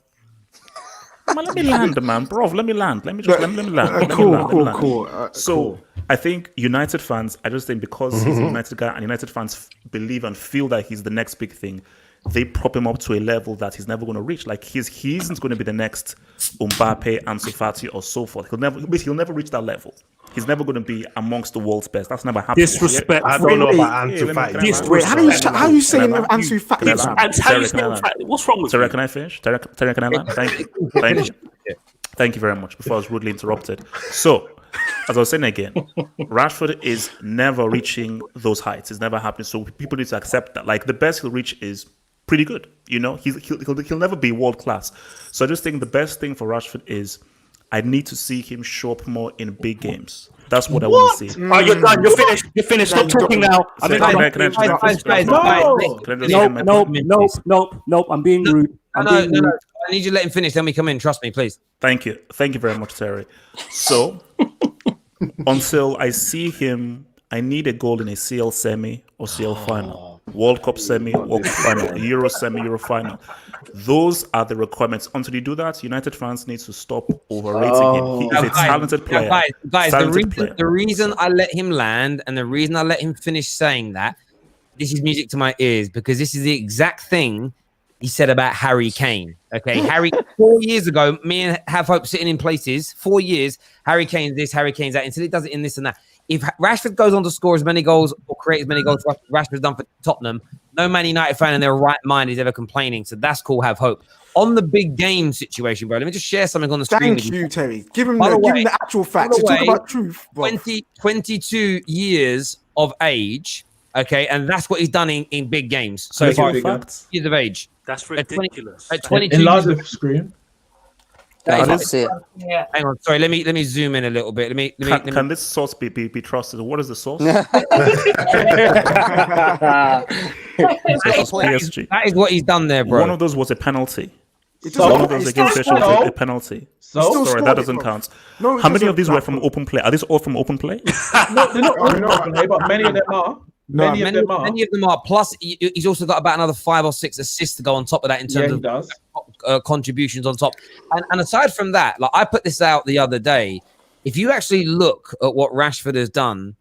Man, let me land, man, bro. Let me land. Let me land. Cool. So I think United fans, I just think because he's a United guy and United fans believe and feel that he's the next big thing, they prop him up to a level that he's never going to reach. Like he isn't going to be the next Mbappe, Ansu Fati, or so forth. He'll never reach that level. He's never going to be amongst the world's best. That's never happened. Disrespect. I don't know about Ansu Fati. Wait, how are you saying Ansu Fati? What's wrong with Terry, can I finish? Terry, can I land? Thank you. Thank you very much. Before I was rudely interrupted. So, as I was saying again, Rashford is never reaching those heights. It's never happening. So people need to accept that. Like the best he'll reach is pretty good. You know, he'll never be world class. So I just think the best thing for Rashford is I need to see him show up more in big games. That's what I want to see. Oh, you're done. You're finished. You're finished. Stop talking now. Nope. I'm being rude. No. I need you to let him finish. Then we come in. Trust me, please. Thank you very much, Terry. So until I see him, I need a goal in a CL semi or CL final, World Cup semi, World Cup final, Euro semi, Euro final. Those are the requirements. Until you do that, United fans need to stop overrating him. He is a talented player. Guys, the reason I let him land and the reason I let him finish saying that, this is music to my ears, because this is the exact thing he said about Harry Kane. Okay, Harry, 4 years ago, me and Have Hope sitting in places, 4 years, Harry Kane's this, Harry Kane's that, until he does it in this and that. If Rashford goes on to score as many goals or create as many goals Rashford's done for Tottenham, no Man United fan in their right mind is ever complaining. So that's cool, Have Hope. On the big game situation, bro, let me just share something on the screen. Thank you, Terry. Give him the actual facts. Talk about truth, bro. 22 years of age, okay, and that's what he's done in big games. So far, years of age. That's ridiculous. At 22 enlarge the screen. I can't see it. Yeah. Hang on, sorry. Let me zoom in a little bit. Can this source be trusted? What is the source? That is what he's done there, bro. One of those was a penalty. One of those against Sheffield was a penalty. Sorry, that doesn't count. No, how many of these were from open play? Are these all from open play? No, they're not all from open play, but many of them are. Many of them are. Plus, he's also got about another 5 or 6 assists to go on top of that in terms of contributions on top. And aside from that, like I put this out the other day, if you actually look at what Rashford has done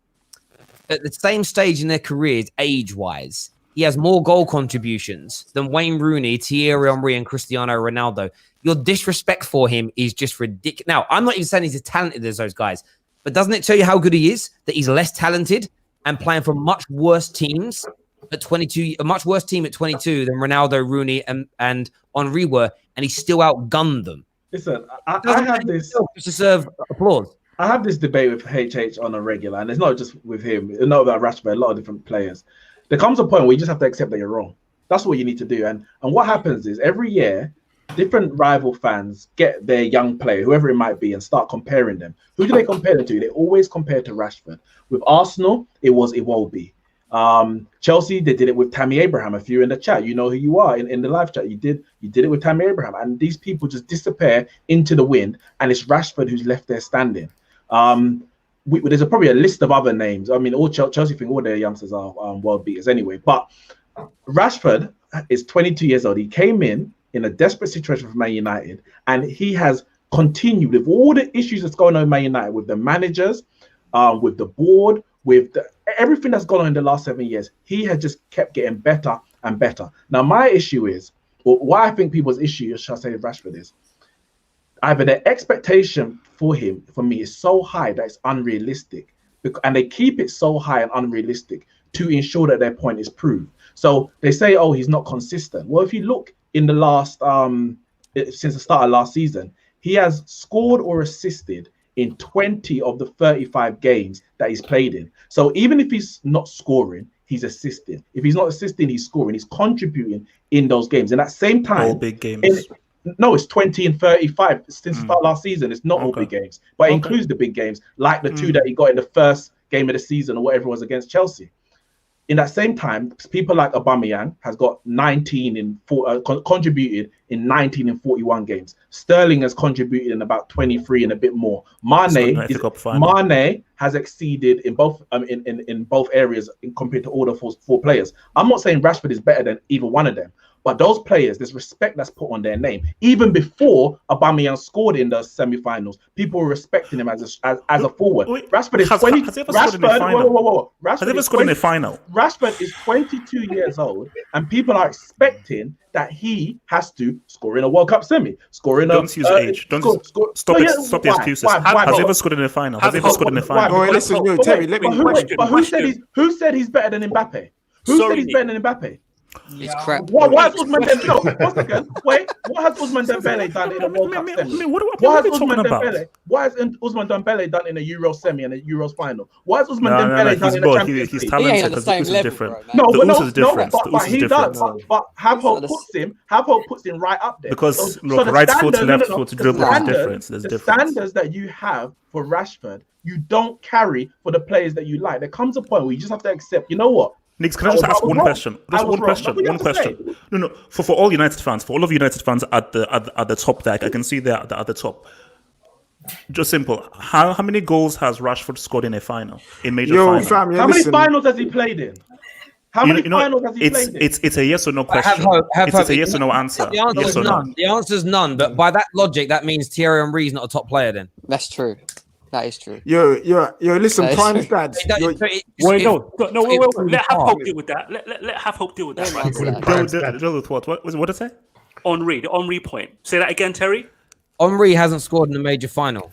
at the same stage in their careers, age-wise, he has more goal contributions than Wayne Rooney, Thierry Henry, and Cristiano Ronaldo. Your disrespect for him is just ridiculous. Now, I'm not even saying he's as talented as those guys, but doesn't it tell you how good he is that he's less talented and playing for much worse teams at 22, a much worse team at 22 than Ronaldo, Rooney, and Henry were, and he still outgunned them? Listen, I have this to deserve applause. I have this debate with HH on a regular, and it's not just with him. It's not about Rashford, a lot of different players. There comes a point where you just have to accept that you're wrong. That's what you need to do. And what happens is every year, different rival fans get their young player, whoever it might be, and start comparing them. Who do they compare them to? They always compare to Rashford. With Arsenal, it was Iwobi. Chelsea, they did it with Tammy Abraham. If you're in the chat, you know who you are in the live chat. You did it with Tammy Abraham. And these people just disappear into the wind, and it's Rashford who's left there standing. There's probably a list of other names. I mean, all Chelsea think all their youngsters are world beaters anyway. But Rashford is 22 years old. He came in a desperate situation for Man United, and he has continued with all the issues that's going on in Man United, with the managers, with the board, with everything that's gone on in the last 7 years. He has just kept getting better and better. Now, my issue is, or why I think people's issue, shall I say, Rashford is, either the expectation for me is so high that it's unrealistic, and they keep it so high and unrealistic to ensure that their point is proved. So they say, oh, he's not consistent. Well, if you look in the last, since the start of last season, he has scored or assisted in 20 of the 35 games that he's played in. So even if he's not scoring, he's assisting. If he's not assisting, he's scoring. He's contributing in those games. And at the same time, all big games. No, it's 20 and 35 since the start of last season. It's not all big games, but it includes the big games, like the 2 that he got in the first game of the season or whatever it was against Chelsea. In that same time, people like Aubameyang has got 19 in contributed in 19 and 41 games. Sterling has contributed in about 23 and a bit more. Mane has exceeded in both in both areas compared to all the four players. I'm not saying Rashford is better than either one of them, but those players, there's respect that's put on their name. Even before Aubameyang scored in the semi-finals, people were respecting him as a forward. Rashford is 20. Has he ever scored in the final? Has he ever scored in the final? Rashford is 22 years old, and people are expecting that he has to score in a World Cup semi. Don't use age. Stop the excuses. Has he ever scored in the final? Has he ever scored in the final? Listen, Terry, let me. But who said he's better than Mbappe? Who said he's better than Mbappe? It's crap. What has Usman Dembele? No, 1 second. Wait, what has Usman Dembele done in a World Cup semi? What What are we has talking Usman about? Dembele? What has Usman Dembele done in a Euro semi and a Euros final? What has Usman No, Dembele done he's in a both. Champions He's League? He ain't talented at the because same the Us is level, different. bro, man. No, The but Us is different. The Us but is he different. does. But Have It's not Hope the puts him right up there. Because So look, the right foot, standard- left foot, dribble is different. There's the difference. standards that you have for Rashford, you don't carry for the players that you like. There comes a point where you just have to accept. You know what? Nix, can I just ask one question? Just one question. One question. No. For all United fans, for all of United fans at the top, there, I can see they're at the top. Just simple. How many goals has Rashford scored in a final? In major final? Fam, How many finals has he played in? How many finals has he played in? It's a yes or no question. It's a yes or no answer. The answer Yes is or no. none. The answer is none. But by that logic, that means Thierry Henry is not a top player. Then That's true. That is true. Yo, listen, That is Prime true. Dad. Wait, no. Let Have Hope deal with that. Let Have Hope deal with that. Don't answer that. Deal with what? What did it say? The Henry point. Say that again, Terry. Henry hasn't scored in a major final.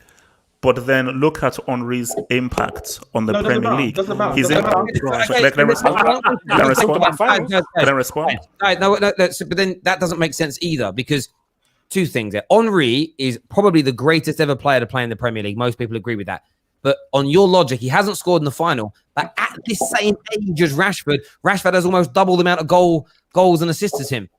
But then look at Henry's impact on the Premier League. His Doesn't matter. impact. Can I respond? Can I respond? Can I respond? No, but then that doesn't make sense either, because two things there. Henry is probably the greatest ever player to play in the Premier League. Most people agree with that. But on your logic, he hasn't scored in the final. But at this same age as Rashford has almost double the amount of goals and assists as him.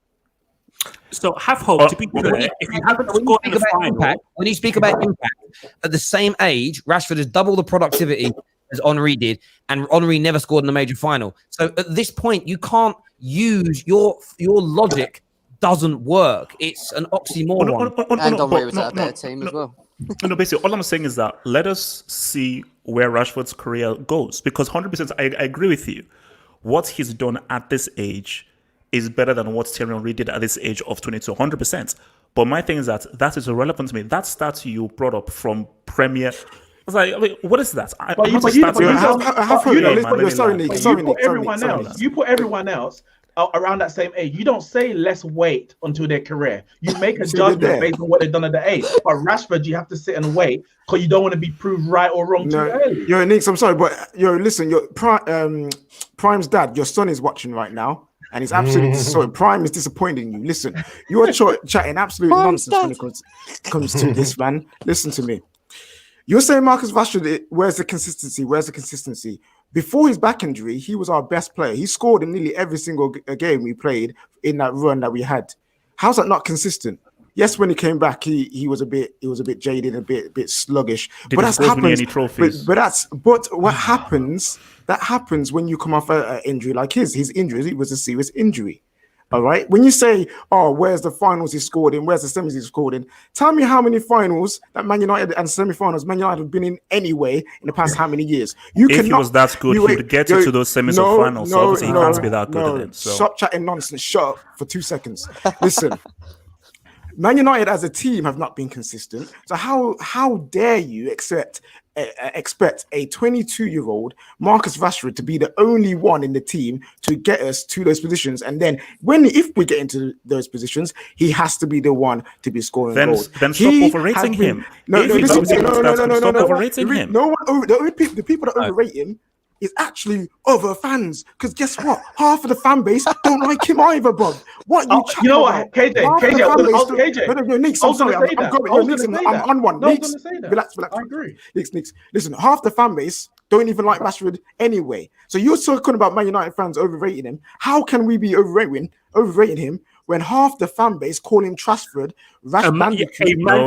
So Have Hope, to be clear, if you haven't scored in the final... When you speak about impact, at the same age, Rashford has double the productivity as Henry did, and Henry never scored in a major final. So at this point, you can't use your logic doesn't work. It's an oxymoron. And Henry was at a better team as well. No, basically, all I'm saying is that let us see where Rashford's career goes, because 100%, I agree with you. What he's done at this age is better than what Thierry Henry did at this age of 22, 100%. But my thing is that is irrelevant to me. That stat you brought up from Premier, I was like, what is that? You put everyone else around that same age. You don't say let's wait until their career. You make a judgment based on what they've done at the age. But Rashford, you have to sit and wait because you don't want to be proved right or wrong too early. Yo, Nix, I'm sorry, but listen, your Prime's dad, your son is watching right now. And he's absolutely sorry. Prime is disappointing you. Listen, you are chatting absolute nonsense when it comes to this, man. Listen to me. You're saying Marcus Rashford, where's the consistency? Where's the consistency? Before his back injury, he was our best player. He scored in nearly every single game we played in that run that we had. How's that not consistent? Yes, when he came back, he was a bit jaded, a bit sluggish. But that's happened. But what happens? That happens when you come off an injury like his injury. It was a serious injury. All right. When you say, "Oh, where's the finals he scored in? Where's the semis he scored in?" Tell me how many finals that Man United and semi-finals Man United have been in anyway in the past how many years? If he was that good, he would get you to those semis or finals. So obviously, he can't be that good. Then, so. Stop chatting nonsense. Shut up for 2 seconds. Listen. Man United as a team have not been consistent. So how dare you expect a 22-year-old Marcus Rashford to be the only one in the team to get us to those positions? And then if we get into those positions, he has to be the one to be scoring goals. Then stop overrating him. No. Stop overrating him. The people that overrate him is actually other fans, because guess what? Half of the fan base don't like him either, bro. What you know what, KJ? I'm on one. Relax. I agree. Nix. Listen, half the fan base don't even like Rashford anyway. So you're talking about Man United fans overrating him. How can we be overrating him when half the fan base call him Trashford, Manchester No,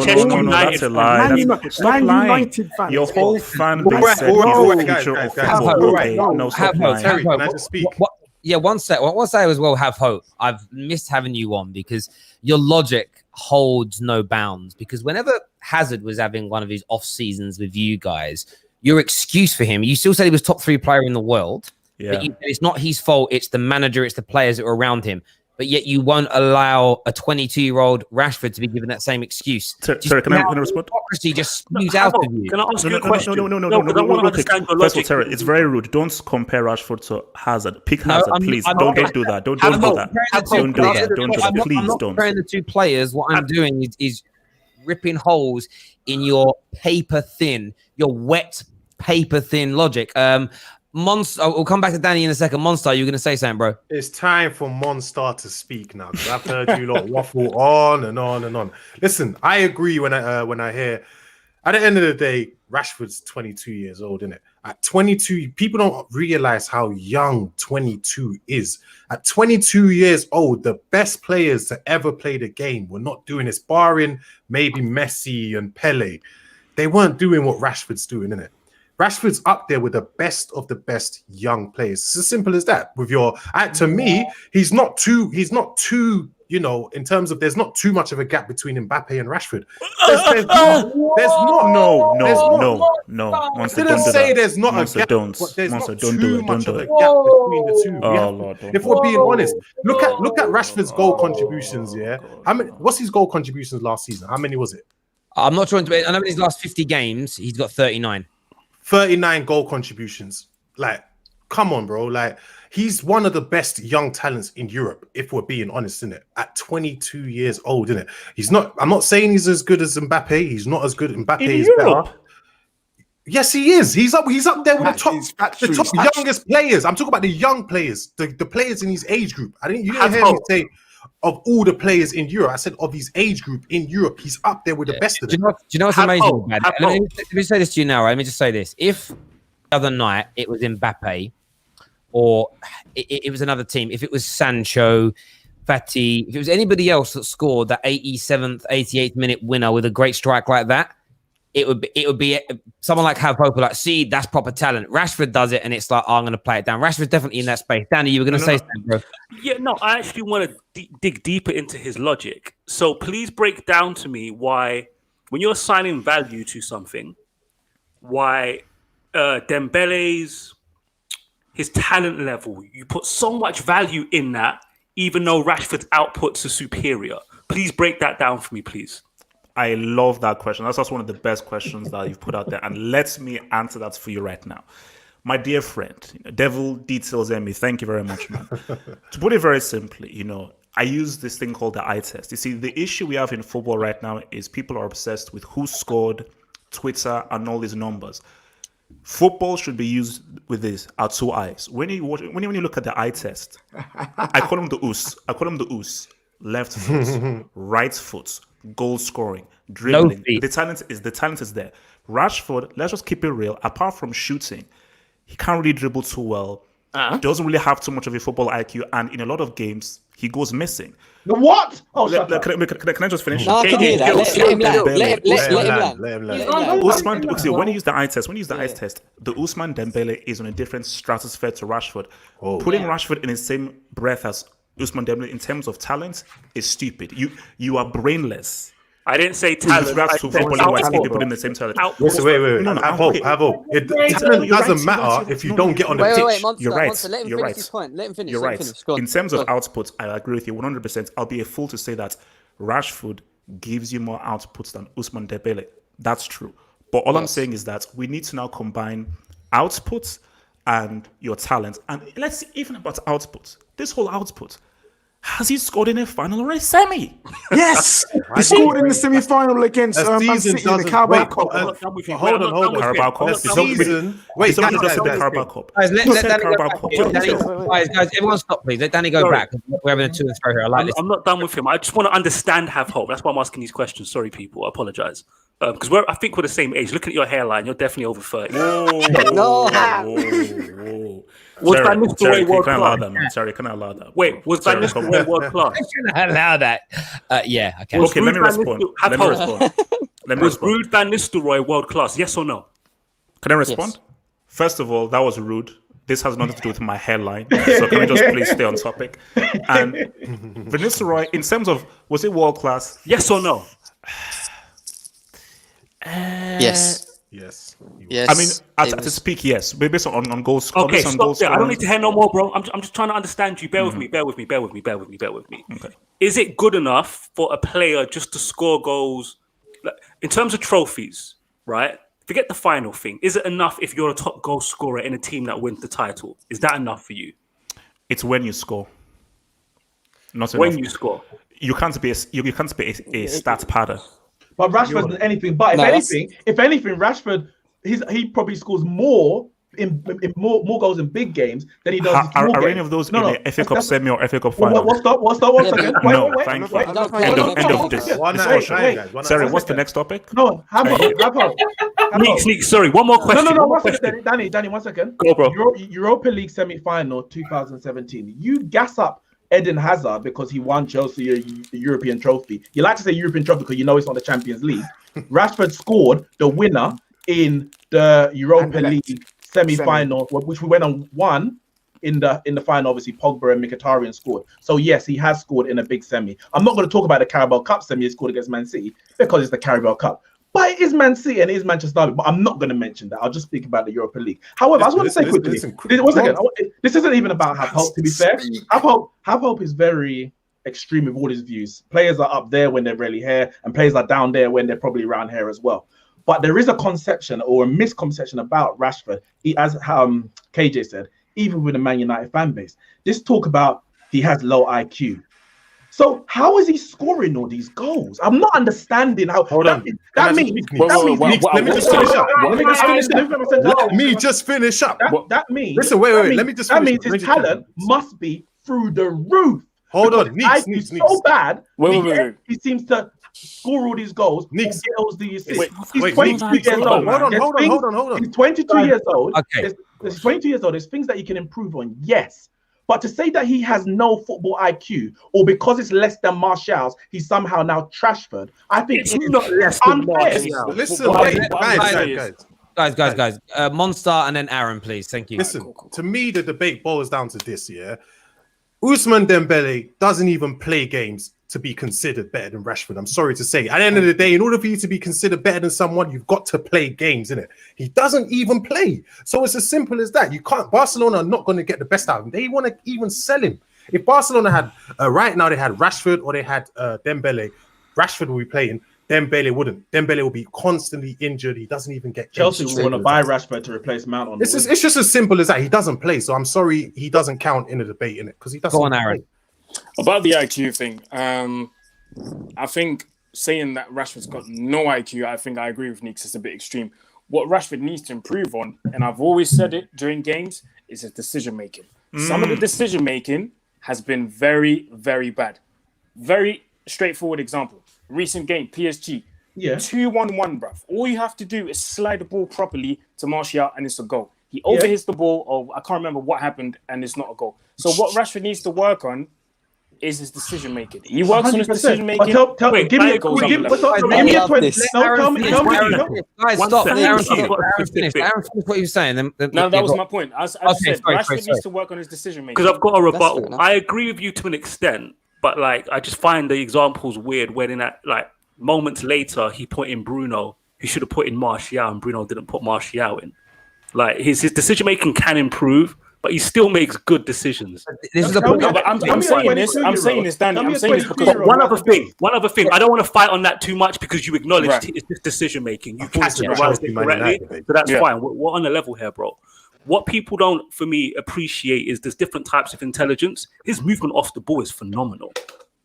that's a lie. Man United fans. Your whole fan base said he's the future of football. No, stop lying. Terry, can I just speak? Yeah, one sec. What say as well, Have Hope. I've missed having you on because your logic holds no bounds. Because whenever Hazard was having one of his off seasons with you guys, your excuse for him, you still said he was top 3 player in the world. Yeah. But it's not his fault. It's the manager. It's the players that are around him. But yet you won't allow a 22-year-old Rashford to be given that same excuse. Sorry, can I respond? Hypocrisy just spews out of you. Can I ask you a question? No. First of all, Terry, it's very rude. Don't compare Rashford to Hazard. Pick Hazard, please. Don't do that. Don't do that. Don't do that. Please don't. Comparing the two players, what I'm doing is ripping holes in your paper-thin, your wet paper-thin logic. Monster. We'll come back to Danny in a second. Monster, you're going to say something, bro. It's time for Monstar to speak now, because I've heard you lot waffle on and on and on. Listen, I agree when I hear. At the end of the day, Rashford's 22 years old, isn't it? At 22, people don't realize how young 22 is. At 22 years old, the best players to ever play the game were not doing this, barring maybe Messi and Pele. They weren't doing what Rashford's doing, innit? Rashford's up there with the best of the best young players. It's as simple as that. With your, to me, he's not too, you know, in terms of there's not too much of a gap between Mbappe and Rashford. There's not. No. Monster, didn't say there's not a gap, but there's not too much of a gap between the two. If we're being honest, look at Rashford's goal contributions. Yeah, how many? What's his goal contributions last season? How many was it? I'm not trying to. I know in his last 50 games, he's got 39. 39 goal contributions. Like, come on, bro. Like, he's one of the best young talents in Europe, if we're being honest, innit? At 22 years old, innit? He's not, I'm not saying he's as good as Mbappe. He's not as good. Mbappe is better. Yes, he is. He's up there with the top youngest players. I'm talking about the young players, the players in his age group. You didn't hear me say of all the players in Europe. I said of his age group in Europe, he's up there with the best of them. Do you know what's amazing? Let me say this to you now, right? Let me just say this. If the other night it was Mbappe or it was another team, if it was Sancho, Fati, if it was anybody else that scored that 87th, 88th minute winner with a great strike like that, it would be someone like Hope, like, see, that's proper talent. Rashford does it, and it's like, oh, I'm going to play it down. Rashford's definitely in that space. Danny, you were going to say something, bro. Yeah, no, I actually want to dig deeper into his logic. So please break down to me why, when you're assigning value to something, why Dembele's, his talent level, you put so much value in that, even though Rashford's outputs are superior. Please break that down for me, please. I love that question. That's just one of the best questions that you've put out there. And let me answer that for you right now. My dear friend, Devil Details Emmy, thank you very much, man. To put it very simply, I use this thing called the eye test. You see, the issue we have in football right now is people are obsessed with who scored, Twitter, and all these numbers. Football should be used with our two eyes. When you look at the eye test, I call them the us. Left foot, right foot, goal scoring, dribbling. The talent is there. Rashford, let's just keep it real. Apart from shooting, he can't really dribble too well. Doesn't really have too much of a football IQ, and in a lot of games, he goes missing. The what? Can I just finish? No, I can hear that. Let him land. Usman, when you use the eye test, the Usman Dembele is on a different stratosphere to Rashford. Putting Rashford in the same breath as Usman Dembele in terms of talent is stupid. You are brainless. I didn't say talent. People in the same talent. Wait. No, have hope. Talent doesn't matter if you don't get on the pitch. Monster, You're right. Monster, let him finish his point. Let him finish. You're right. In terms of output, I agree with you 100%. I'll be a fool to say that Rashford gives you more outputs than Usman Dembele. That's true. But all I'm saying is that we need to now combine outputs and your talent. And let's see, even about outputs. This whole output. Has he scored in a final or a semi? Yes, he scored in the semi-final against Man City in the Carabao Cup. Hold on. Carabao Cup. Wait, Carabao Cup. Guys, let Danny go back. Guys, everyone stop, please. Let Danny go back. We're having a to and fro here. I like this. I'm not done with him. I just want to understand, have hope. That's why I'm asking these questions. Sorry, people. I apologize. Because I think we're the same age. Looking at your hairline, you're definitely over 30. Whoa. Was Van Nistelrooy world class? Sorry, can I allow that? Wait, was Van Nistelrooy world class? Can I allow that? Yeah, okay. Okay, let me respond. Was Ruud Van Nistelrooy world class? Yes or no? Can I respond? Yes. First of all, that was rude. This has nothing to do with my hairline. So can we just please stay on topic? And Van Nistelrooy, in terms of, was it world class? Yes or no? Yes. I mean, to speak, yes. Based on goals. Okay, stop there. I don't need to hear no more, bro. I'm just trying to understand you. Bear with me. Okay. Is it good enough for a player just to score goals? In terms of trophies, right? Forget the final thing. Is it enough if you're a top goal scorer in a team that wins the title? Is that enough for you? It's when you score. Not when enough. You score. You can't be a stat padder. But Rashford than anything. But if anything, Rashford he probably scores more in more goals in big games than he does in small Are games. any of those in the FA Cup semi or FA Cup Well, final? what's that? One second. No, Wait. thank you. Wait. End of this discussion. Sorry, what's the next topic? No, have hope. Sneak. Sorry, one more question. No, one one second, Danny, 1 second. Go, bro. Europa League semi-final 2017. You gas up Eden Hazard because he won Chelsea a European trophy. You like to say European trophy because you know it's not the Champions League. Rashford scored the winner in the Europa League semi-final, which we went and won. In the final, obviously, Pogba and Mkhitaryan scored. So yes, he has scored in a big semi. I'm not going to talk about the Carabao Cup semi he scored against Man City because it's the Carabao Cup. But it is Man City and it is Manchester Derby. But I'm not going to mention that. I'll just speak about the Europa League. However, I just want to say quickly. One second. This isn't even about Have Hope, to be fair. Have Hope is very extreme with all his views. Players are up there when they're really here, and players are down there when they're probably around here as well. But there is a conception or a misconception about Rashford, as KJ said, even with the Man United fan base. This talk about he has low IQ. So how is he scoring all these goals? I'm not understanding how. Let me just finish up. That means. Listen, wait. Let me just. That means his talent must be through the roof. Hold on, He's so bad. Wait. He seems to score all these goals. Neeks. Goals do you see? He's 22 years old. Hold on. He's 22 years old. Okay. He's 22 years old. There's things that you can improve on. Yes. But to say that he has no football IQ, or because it's less than Martial's, he's somehow now Trashford. I think It's not less than Martial. Listen, Guys. Monster and then Aaron, please. Thank you. Listen, to me, the debate boils down to this, yeah? Ousmane Dembele doesn't even play games to be considered better than Rashford. I'm sorry to say. At the end of the day, in order for you to be considered better than someone, you've got to play games, innit? He doesn't even play. So it's as simple as that. You can't. Barcelona are not going to get the best out of him. They want to even sell him. If Barcelona had, right now, they had Rashford or they had Dembele, Rashford will be playing. Dembele wouldn't. Dembele will be constantly injured. He doesn't even get. Chelsea will want to buy Rashford to replace Mount on. It's just as simple as that. He doesn't play. So I'm sorry, he doesn't count in the debate, innit? Because he doesn't. Go on, Aaron. About the IQ thing, I think saying that Rashford's got no IQ, I think I agree with Nick. It's a bit extreme. What Rashford needs to improve on, and I've always said it during games, is his decision making. Some of the decision making has been very, very bad. Very straightforward example. Recent game, PSG. Yeah. 2-1-1, bruv. All you have to do is slide the ball properly to Martial and it's a goal. He overhits the ball, or I can't remember what happened, and it's not a goal. So what Rashford needs to work on is his decision making. He works on his decision making. Give me a 20. No, tell me. Guys, stop. Aaron finished what he was saying. No, that was my point. I said Rashford needs to work on his decision making. Because I've got a rebuttal. I agree with you to an extent, but I just find the examples weird when in that moments later he put in Bruno. He should have put in Martial, and Bruno didn't put Martial in. His decision making can improve, but he still makes good decisions. This is the point. I'm saying this, Danny. I'm saying this because one other thing. I don't want to fight on that too much because you acknowledge it's just decision making. You categorize it correctly, so that's fine. We're on the level here, bro. What people don't, for me, appreciate is there's different types of intelligence. His movement off the ball is phenomenal.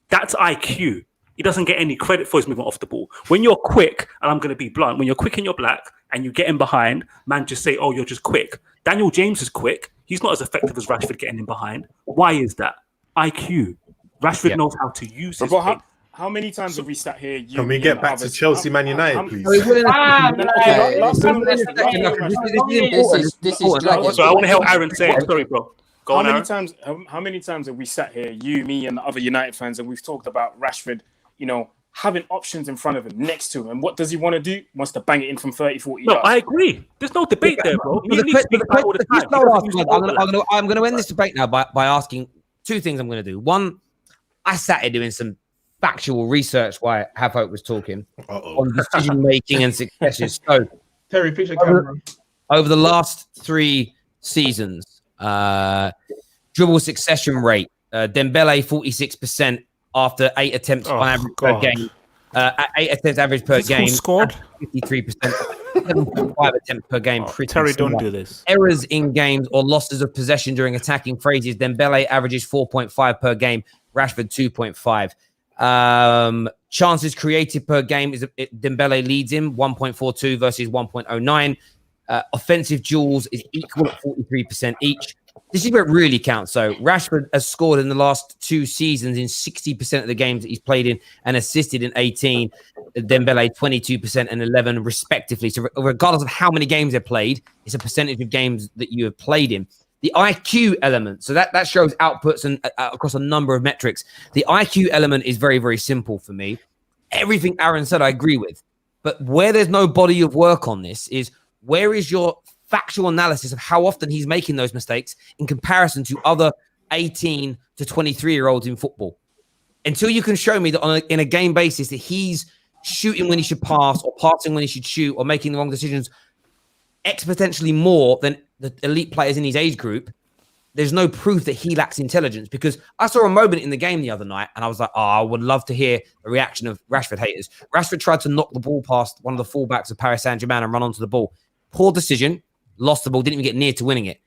That's IQ. He doesn't get any credit for his movement off the ball. When you're quick, and I'm going to be blunt, when you're quick and you're black and you get in behind, man just say, oh, you're just quick. Daniel James is quick. He's not as effective as Rashford getting in behind. Why is that? IQ. Rashford knows how to use his pace. How many times have we sat here? Can we get back to Chelsea, Man United, please? This is so I want to hear Aaron say it. Sorry, bro. How many times have we sat here, you, me, and the other United fans, and we've talked about Rashford, having options in front of him, next to him, and what does he want to do? He wants to bang it in from 30, 40 yards. No, I agree. There's no debate there, bro. I'm going to end this debate now by asking two things I'm going to do. One, I sat here doing some factual research while Have Hope was talking on decision making and successes. So, Terry, fix your camera. Over the last 3 seasons, dribble succession rate, Dembele 46% after 8 attempts on average per game. 8 attempts average per game. Scored 53%, 7.5 attempts per game. Terry, don't do this. Errors in games or losses of possession during attacking phases. Dembele averages 4.5 per game. Rashford 2.5. Chances created per game is Dembele leads him 1.42 versus 1.09. offensive duels is equal at 43% each. This is where it really counts. So Rashford has scored in the last 2 seasons in 60% of the games that he's played in and assisted in 18. Dembele 22% and 11 respectively. So regardless of how many games they've played, it's a percentage of games that you have played in. The IQ element, so that shows outputs and across a number of metrics. The IQ element is very, very simple for me. Everything Aaron said, I agree with. But where there's no body of work on this is where is your factual analysis of how often he's making those mistakes in comparison to other 18 to 23-year-olds in football. Until you can show me that in a game basis that he's shooting when he should pass or passing when he should shoot or making the wrong decisions exponentially more than the elite players in his age group, there's no proof that he lacks intelligence. Because I saw a moment in the game the other night and I was like, I would love to hear the reaction of Rashford haters. Rashford tried to knock the ball past one of the fullbacks of Paris Saint-Germain and run onto the ball. Poor decision, lost the ball, didn't even get near to winning it.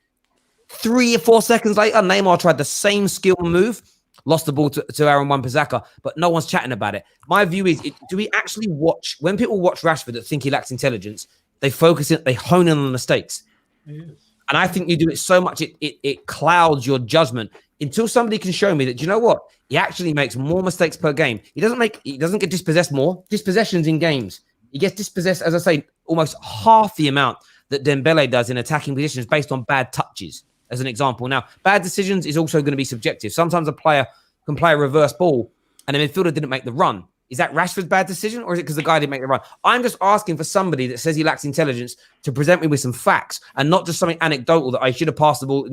3 or 4 seconds later, Neymar tried the same skill move, lost the ball to Aaron Wan-Bissaka, but no one's chatting about it. My view is, do we actually watch, when people watch Rashford that think he lacks intelligence, they focus it, they hone in on the mistakes. Yes. And I think you do it so much, it clouds your judgment until somebody can show me that, you know what? He actually makes more mistakes per game. He doesn't get dispossessed more. Dispossessions in games. He gets dispossessed, as I say, almost half the amount that Dembele does in attacking positions based on bad touches, as an example. Now, bad decisions is also going to be subjective. Sometimes a player can play a reverse ball and the midfielder didn't make the run. Is that Rashford's bad decision or is it because the guy didn't make the run? I'm just asking for somebody that says he lacks intelligence to present me with some facts and not just something anecdotal that I should have passed the ball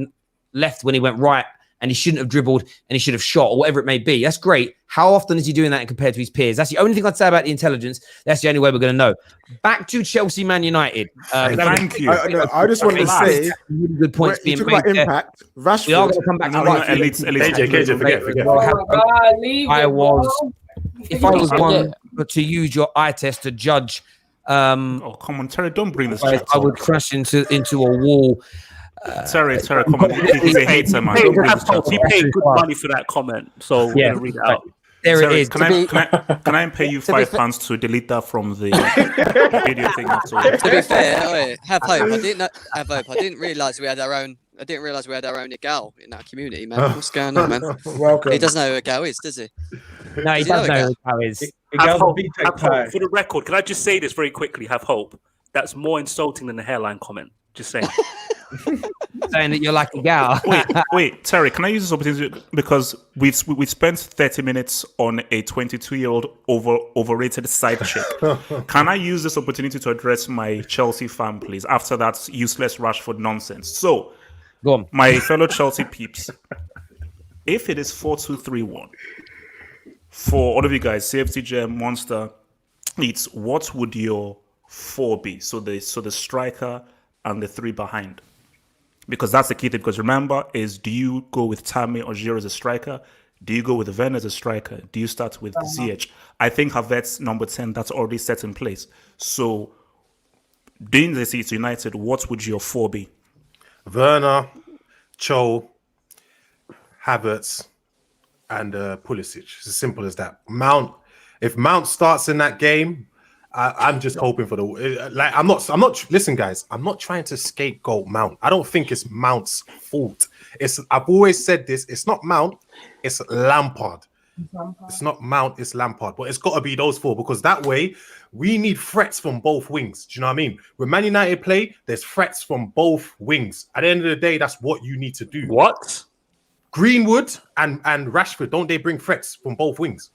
left when he went right and he shouldn't have dribbled and he should have shot or whatever it may be. That's great. How often is he doing that compared to his peers? That's the only thing I'd say about the intelligence. That's the only way we're going to know. Back to Chelsea, Man United. Thank you. I just wanted to say, really good points being made about there. Impact. Rashford. We are going to come back to KJ, forget. If I was one to use your eye test to judge, oh come on, Terry, don't bring this. I would crash into a wall. Terry, come on, he's a hater, man. He paid good money for that comment, so we're gonna read it out. There Terry, it is. Can I pay you £5 to delete that from the video thing afterwards? To be fair, have hope. I didn't realise we had our own. I didn't realise we had our own gal in our community, man. What's going on, man? Welcome. He doesn't know who a gal is, does he? No, he does know who Gal is. Have hope. For the record, can I just say this very quickly? Have hope. That's more insulting than the hairline comment. Just saying. Saying that you're like a gal. Wait, Terry, can I use this opportunity because we spent 30 minutes on a 22-year-old overrated side chick. Can I use this opportunity to address my Chelsea fan, please? After that useless Rashford nonsense. So, go on, my fellow Chelsea peeps. If it is 4-2-3-1, for all of you guys, CFT Gem, Monster, it's what would your 4 be? So the striker and the 3 behind. Because that's the key thing. Because remember, do you go with Tammy or Giroud as a striker? Do you go with Werner as a striker? Do you start with Ziyech? I think Havertz number 10, that's already set in place. So, doing this at United, what would your 4 be? Werner, Cho, Havertz, and Pulisic. It's as simple as that. If Mount starts in that game, I'm just hoping for I'm not. Listen, guys, I'm not trying to scapegoat Mount. I don't think it's Mount's fault. I've always said this. It's not Mount. It's Lampard. It's not Mount. It's Lampard. But it's got to be those 4 because that way we need threats from both wings. Do you know what I mean? When Man United play, there's threats from both wings. At the end of the day, that's what you need to do. What? Greenwood and Rashford, don't they bring threats from both wings?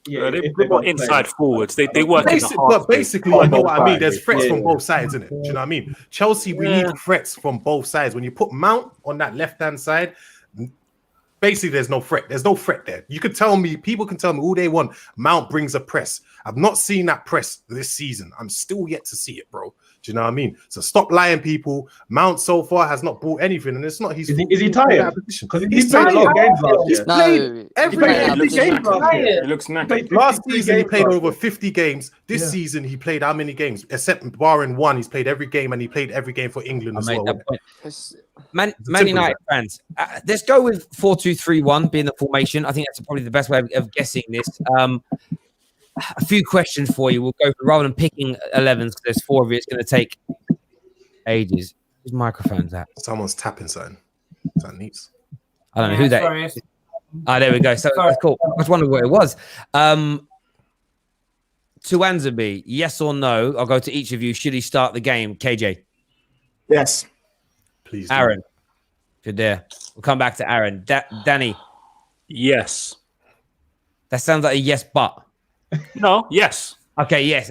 Yeah, they're not inside forwards. They work in the half. But basically, you know what I mean. There's threats from both sides, isn't it? Do you know what I mean? Chelsea, we need threats from both sides. When you put Mount on that left-hand side, basically there's no threat. There's no threat there. You could tell me, people can tell me all they want. Mount brings a press. I've not seen that press this season. I'm still yet to see it, bro. Do you know what I mean? So stop lying, people. Mount so far has not brought anything, and it's not his fault. Is he tired? Because he's played a lot of games last year. He's played every game last year. He looks knackered. Last season he played over 50 games. This season he played how many games? Except barring one, he's played every game, and he played every game for England as well. Man United fans, let's go with 4-2-3-1 being the formation. I think that's probably the best way of guessing this. A few questions for you. We'll go for, rather than picking 11s, because there's 4 of you, it's going to take ages. Whose microphone's at? Someone's tapping something. Is that neat? I don't know who that sorry. is. There we go. So Sorry. that's cool. I was wondering what it was. To Anzabi, yes or no? I'll go to each of you. Should he start the game? KJ. Yes. Please. do. Aaron. If you're there. We'll come back to Aaron. Danny. Yes. That sounds like a yes, but. No. Yes. Okay, yes.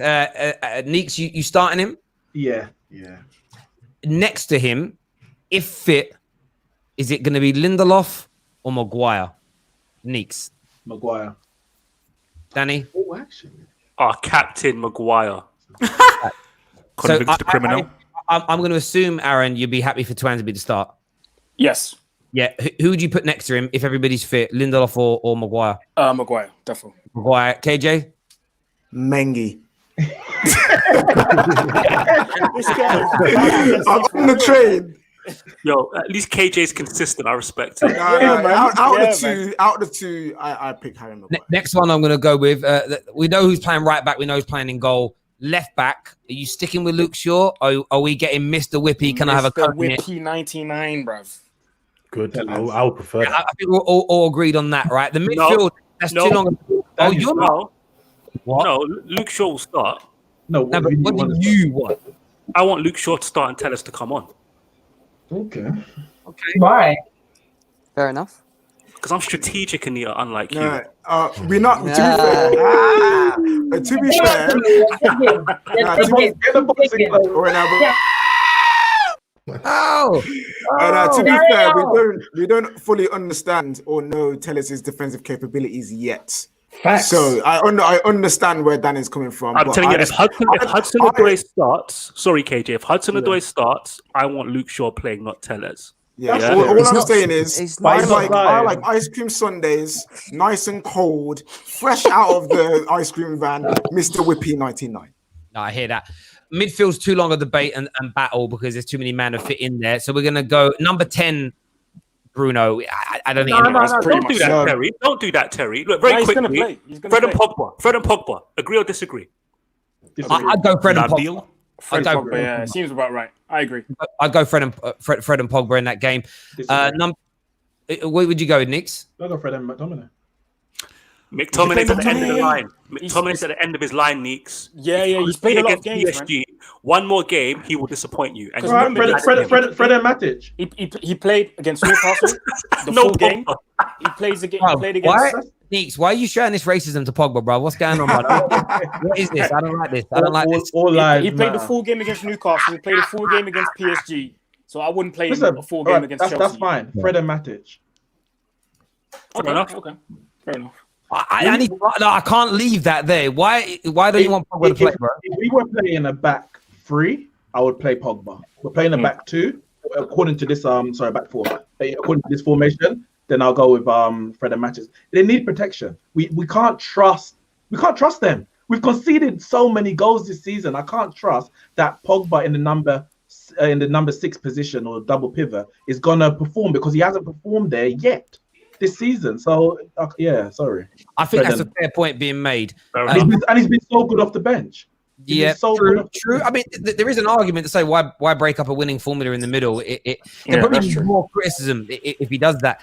Neeks, you starting him? Yeah. Next to him, if fit, is it going to be Lindelof or Maguire? Neeks. Maguire. Danny? Oh, actually. Our captain Maguire. Convicted criminal. I'm going to assume, Aaron, you'd be happy for Twansby to start. Yes. Yeah. Who would you put next to him if everybody's fit? Lindelof or Maguire? Maguire, definitely. Maguire. KJ? Mengi. I'm on the train. Yo, at least KJ's consistent. I respect it. Out of the two, I pick Harry Maguire. Next one I'm going to go with. We know who's playing right back. We know who's playing in goal. Left back. Are you sticking with Luke Shaw? Or are we getting Mr. Whippy? Can I have a cut? Whippy 99, bruv. Good. I would prefer that. I think we're all agreed on that, right? The midfield, that's too long. Oh, you're not. What? No, Luke Shaw will start. No, But what do you want? I want Luke Shaw to start and tell us to come on. Okay. Right. Fair enough. Because I'm strategic, Anita, unlike you. We're not. To be fair, to be fair, we don't fully understand or know Telles's defensive capabilities yet. Facts. So I understand where Dan is coming from. I'm telling you, if Hudson-Odoi starts, sorry, KJ, if Hudson-Odoi starts, I want Luke Shaw playing, not Tellers. Yeah. All I'm saying he's is, not I like ice cream sundaes, nice and cold, fresh out of the ice cream van, Mr. Whippy 99. No, I hear that. Midfield's too long a debate and battle because there's too many men to fit in there. So we're going to go number 10, Bruno. I don't think Don't do that, Terry. Don't do that, Terry. Look, very quickly, Fred and Pogba. Agree or disagree? I'd go Fred and Pogba. Fred and Pogba, yeah, seems about right. I agree. I'd go Fred and Pogba in that game. Where would you go with, Nix? I'll go Fred and McTominay. McTominay's at the end of the line. McTominay's at the end of his line, Neeks. Yeah, he's played a lot of games, PSG. One more game, he will disappoint you. And Fred and Matic. He played against Newcastle the full game. He played against. Neeks, why are you showing this racism to Pogba, bro? What's going on, bro? What is this? I don't like this. He played the full game against Newcastle. He played a full game against PSG. So I wouldn't play a full game against Chelsea. That's fine. Fred and Matic. Fair enough. I can't leave that there. Why don't you want Pogba to play, bro? If we were playing a back three, I would play Pogba. We're playing a back two, according to this back four. According to this formation, then I'll go with Fred and Matic. They need protection. We can't trust them. We've conceded so many goals this season. I can't trust that Pogba in the number 6 position or double pivot is gonna perform because he hasn't performed there yet this season. So sorry. I think that's a fair point being made. And he's been so good off the bench. True. I mean, there is an argument to say why break up a winning formula in the middle. There probably be more criticism if he does that.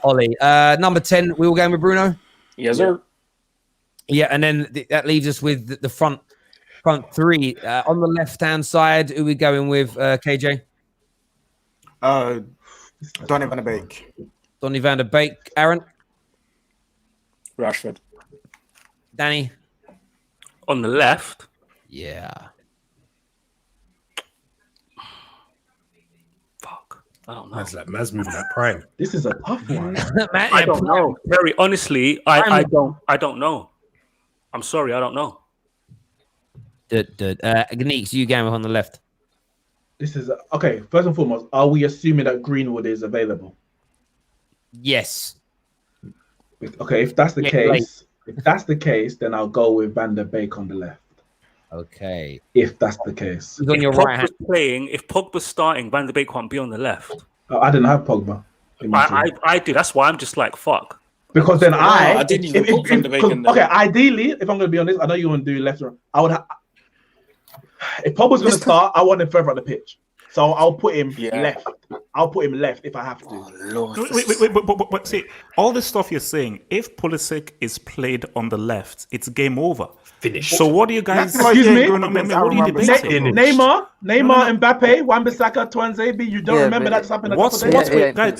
Ollie, number 10, we will go with Bruno. Yes, sir. Yeah, and then that leaves us with the front three. On the left-hand side, who are we going with, KJ? Donny van de Beek. Donny van de Beek. Aaron? Rashford. Danny? On the left? Yeah. Fuck. I don't know. Man's moving that prime. This is a tough one. I don't know. Very honestly, I don't know. I'm sorry, I don't know. Neeks, you going on the left. This is okay. First and foremost, are we assuming that Greenwood is available? Yes. Okay, if that's the case, then I'll go with Van der Beek on the left. Okay. If that's the case. He's on your right hand. If Pogba's starting, Van der Beek can't be on the left. I didn't have Pogba. I do. That's why I'm just like, fuck. Because then I didn't even put Van der Beek in there. Okay, ideally, if I'm going to be honest, I know you want to do left or right. I would have. If Pogba's going to start, I want him further on the pitch. So I'll put him Yeah. left. I'll put him left if I have to. Oh, Lord. Wait, but see, all this stuff you're saying, if Pulisic is played on the left, it's game over. Finish. So what do you guys... That's why Excuse he ain't me? going What against are you Aaron debating? Wan-Bissaka. Neymar, Mbappe, Wan-Bissaka, Tuanzebe. You don't Yeah, remember but that just happened a What's couple of days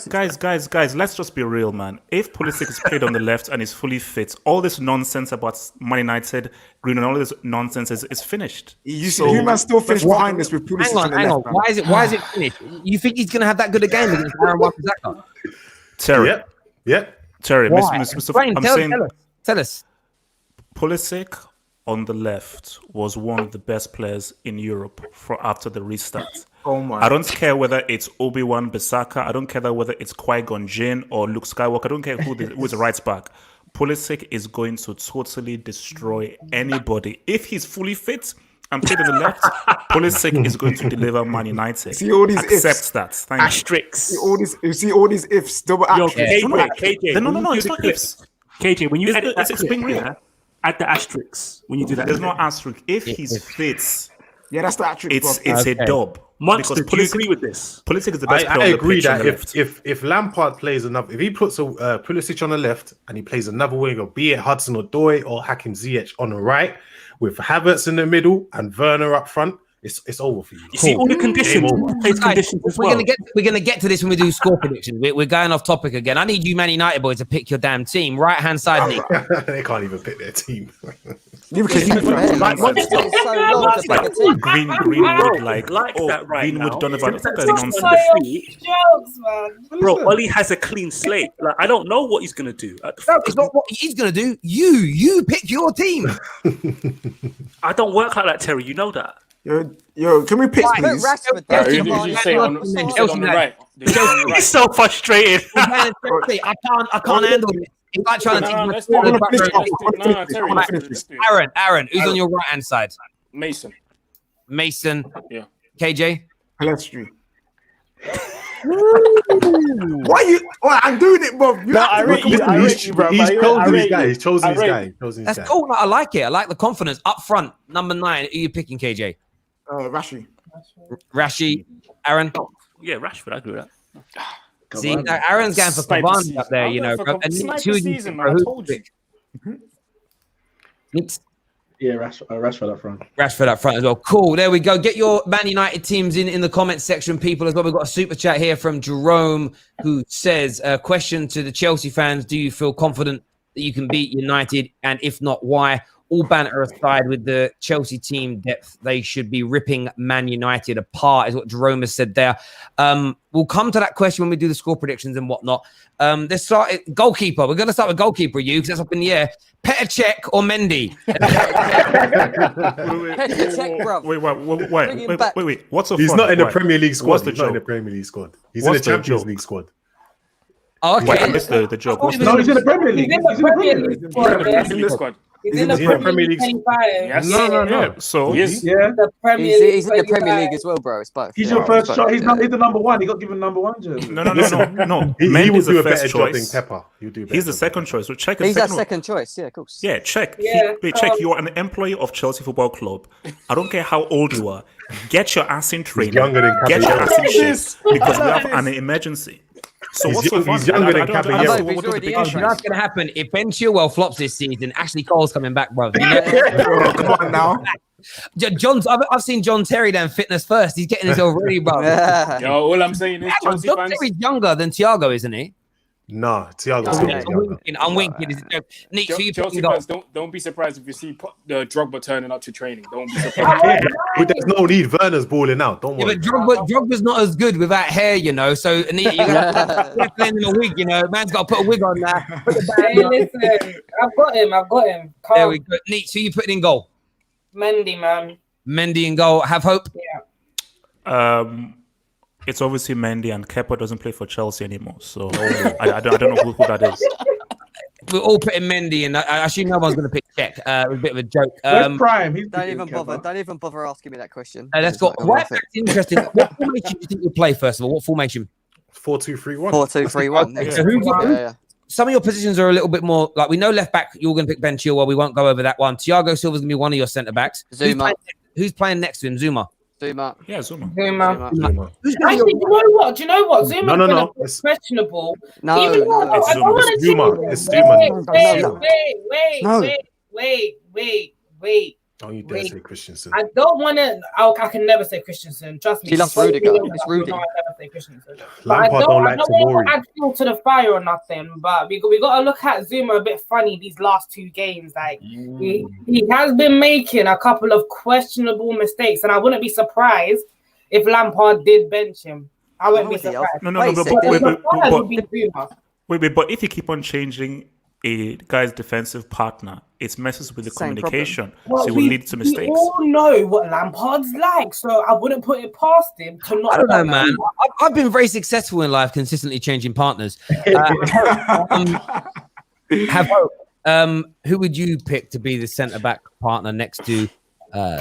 Yeah, wait, guys, let's just be real, man. If Pulisic is played on the left and is fully fit, all this nonsense about Man United, Green and all this nonsense is finished. You man still finished behind us with Pulisic on the Hang on. left. Why is it finished? You think he's going to have that good a game against Aaron Wan-Bissaka? Terry, Yep. Terry, Why? Mr. Explain, I'm tell saying us. Tell us. Pulisic on the left was one of the best players in Europe for after the restart. Oh my! I don't care whether it's Obi-Wan Bissaka. I don't care whether it's Qui-Gon Jinn or Luke Skywalker. I don't care who is the right back. Pulisic is going to totally destroy anybody. If he's fully fit and played on the left, Pulisic is going to deliver Man United. See all these Accept ifs. that. Thank you. Asterisks. You see all these ifs, double Yo, asterisks. KJ, No, when you it's do not the ifs. clip- KJ, when you edit that It's clip, being real. yeah, add the asterisks when you do that. There's no asterisk. If he's fit, Yeah, that's the attribute. it's a dub. Monster, Because do you agree with this? Pulisic is the best I player on the agree pitch on that the left. if Lampard plays another, if he puts a Pulisic on the left and he plays another winger, be it Hudson Odoi or Hakim Ziyech on the right, with Havertz in the middle and Werner up front, it's over for you. You see all the conditions. Game over. Plays conditions as We're well. gonna get to this when we do score predictions. We're going off topic again. I need you, Man United boys, to pick your damn team. Right hand side, Nick. They can't even pick their team. Because Like, Monster. it's so long to pick a team. Greenwood, like that right Greenwood, now. Donovan. That's That's not nonsense. Jokes, man. Bro, Ollie has a clean slate. Like, I don't know what he's gonna do. No, it's not what he's gonna do. You pick your team. I don't work like that, Terry. You know that. yo, can we pick, Put please? Rashford Right, there. who did you say on the right? Did you say on the He's right? so frustrated. I can't handle it. It's like trying to No, teach let's my do it. back row. Terry, let's do it. Aaron, who's on your right hand side? Mason. Mason. Yeah. KJ. Palestri. Why you? Oh, I'm doing it, bro. You have I to rate look you, at I me. rate you, bro. He's I chosen his rate guy. you. He's chosen I his rate guy. you. Chosen his That's guy. cool. I like it. I like the confidence up front. Number 9. Who are you picking, KJ? Rashi. Rashi. Aaron. Yeah, Rashford. I agree with that. See, now Aaron's going for Sniper Cavani season. up there, I'm you going know. for Bro. And sniper Nick's who you season, pick, man. bro? I Who told you you. pick? Nick's Rashford up front. Rashford up front as well. Cool. There we go. Get your Man United teams in the comments section, people, as well. We've got a super chat here from Jerome who says, question to the Chelsea fans. Do you feel confident that you can beat United? And if not, why? All banter aside, with the Chelsea team depth, they should be ripping Man United apart, is what Jerome has said there. We'll come to that question when we do the score predictions and whatnot. Let's start at goalkeeper. We're going to start with goalkeeper, because that's up in the air. Petr Cech or Mendy? Wait. What's the He's fun? not in the Why? Premier League squad. What's the He's not in the joke? Premier League squad. He's What's in the the Champions joke? League squad. Oh, okay. Wait, I missed the joke. What's No, he's in the Premier League. He's in the Premier League squad. Premier League squad. He's in the Premier League 25. Yes. Yeah, so Yes. Yeah, The Premier League. He's in the Premier 25. League as well, bro. It's both. he's Yeah, your first it's shot. both. He's not. He's the number one. He got given number one jersey. No. He Mendy's will do the a better first job than choice. Pepper. He'll do. He's the second choice. So check his He's our second. second choice. Yeah, of course. Yeah, check. Yeah, Check. You're an employee of Chelsea Football Club. I don't care how old you are. Get your ass in training. younger than Get your ass in Caballero. shape because we have an emergency. So He's what's so young- fun? he's younger than I don't Caballero. understand He's what already the in big issue You training. know is. what's going to happen? If Ben Chilwell flops this season, Ashley Cole's coming back, bro. You know? Oh, come on now. I've seen John Terry down fitness first. He's getting himself ready, bro. Yeah. Yo, all I'm saying is Chelsea John fans. Terry's younger than Thiago, isn't he? Nah, Thiago's Oh, still yeah. younger. I'm winking. It's a joke. Nick, who you Chelsea picking fans, up? don't be surprised if you see the Drogba turning up to training. Don't be surprised. But there's no need. Werner's balling out. Don't Yeah, worry. but Drogba's not as good without hair, you know. So you got to put him in a wig, you know. Man's got to put a wig on now. Put the band Hey, on. listen, I've got him. There we go. Neat. So you putting in goal? Mendy, man. Mendy in goal. Have hope. It's obviously Mendy, and Kepa doesn't play for Chelsea anymore. So I don't know who that is. We're all putting Mendy in. I assume no one's going to pick Czech. It was a bit of a joke. Where's Prime? He's Don't even bother. Don't even bother asking me that question. Let's It's go. not gonna Right, worth it. that's interesting. What formation do you think you'll play first of all? What formation? 4-2-3-1. 4-2-3-1. Okay, so who's Yeah. some of your positions are a little bit more like we know left back. You're going to pick Ben Chilwell. We won't go over that one. Thiago Silva's going to be one of your centre backs. Zuma. Who's playing next to him? Zuma. Zuma. Yeah, Zuma. Zuma. Zuma. Actually, do you know what? Zuma's No. been a bit questionable. No, Even though no. It's I don't Zuma. want It's to Zuma. change It's it. Zuma. Wait. Don't you dare say Christensen. I don't want to. I can never say Christensen. Trust me. He loves So Rudiger. many It's people Rudy. know I never say Christensen. But Lampard don't like I don't want Tomori. to add fuel to the fire or nothing. But we got to look at Zuma a bit funny these last 2 games. Like he has been making a couple of questionable mistakes, and I wouldn't be surprised if Lampard did bench him. I wouldn't be surprised. No, Wait a but second. wait, but if you keep on changing a guy's defensive partner, it messes with the Same communication, Well, so it will lead to mistakes. We all know what Lampard's like, so I wouldn't put it past him to not. I don't know, man. I've been very successful in life, consistently changing partners. Have hope. Who would you pick to be the centre back partner next to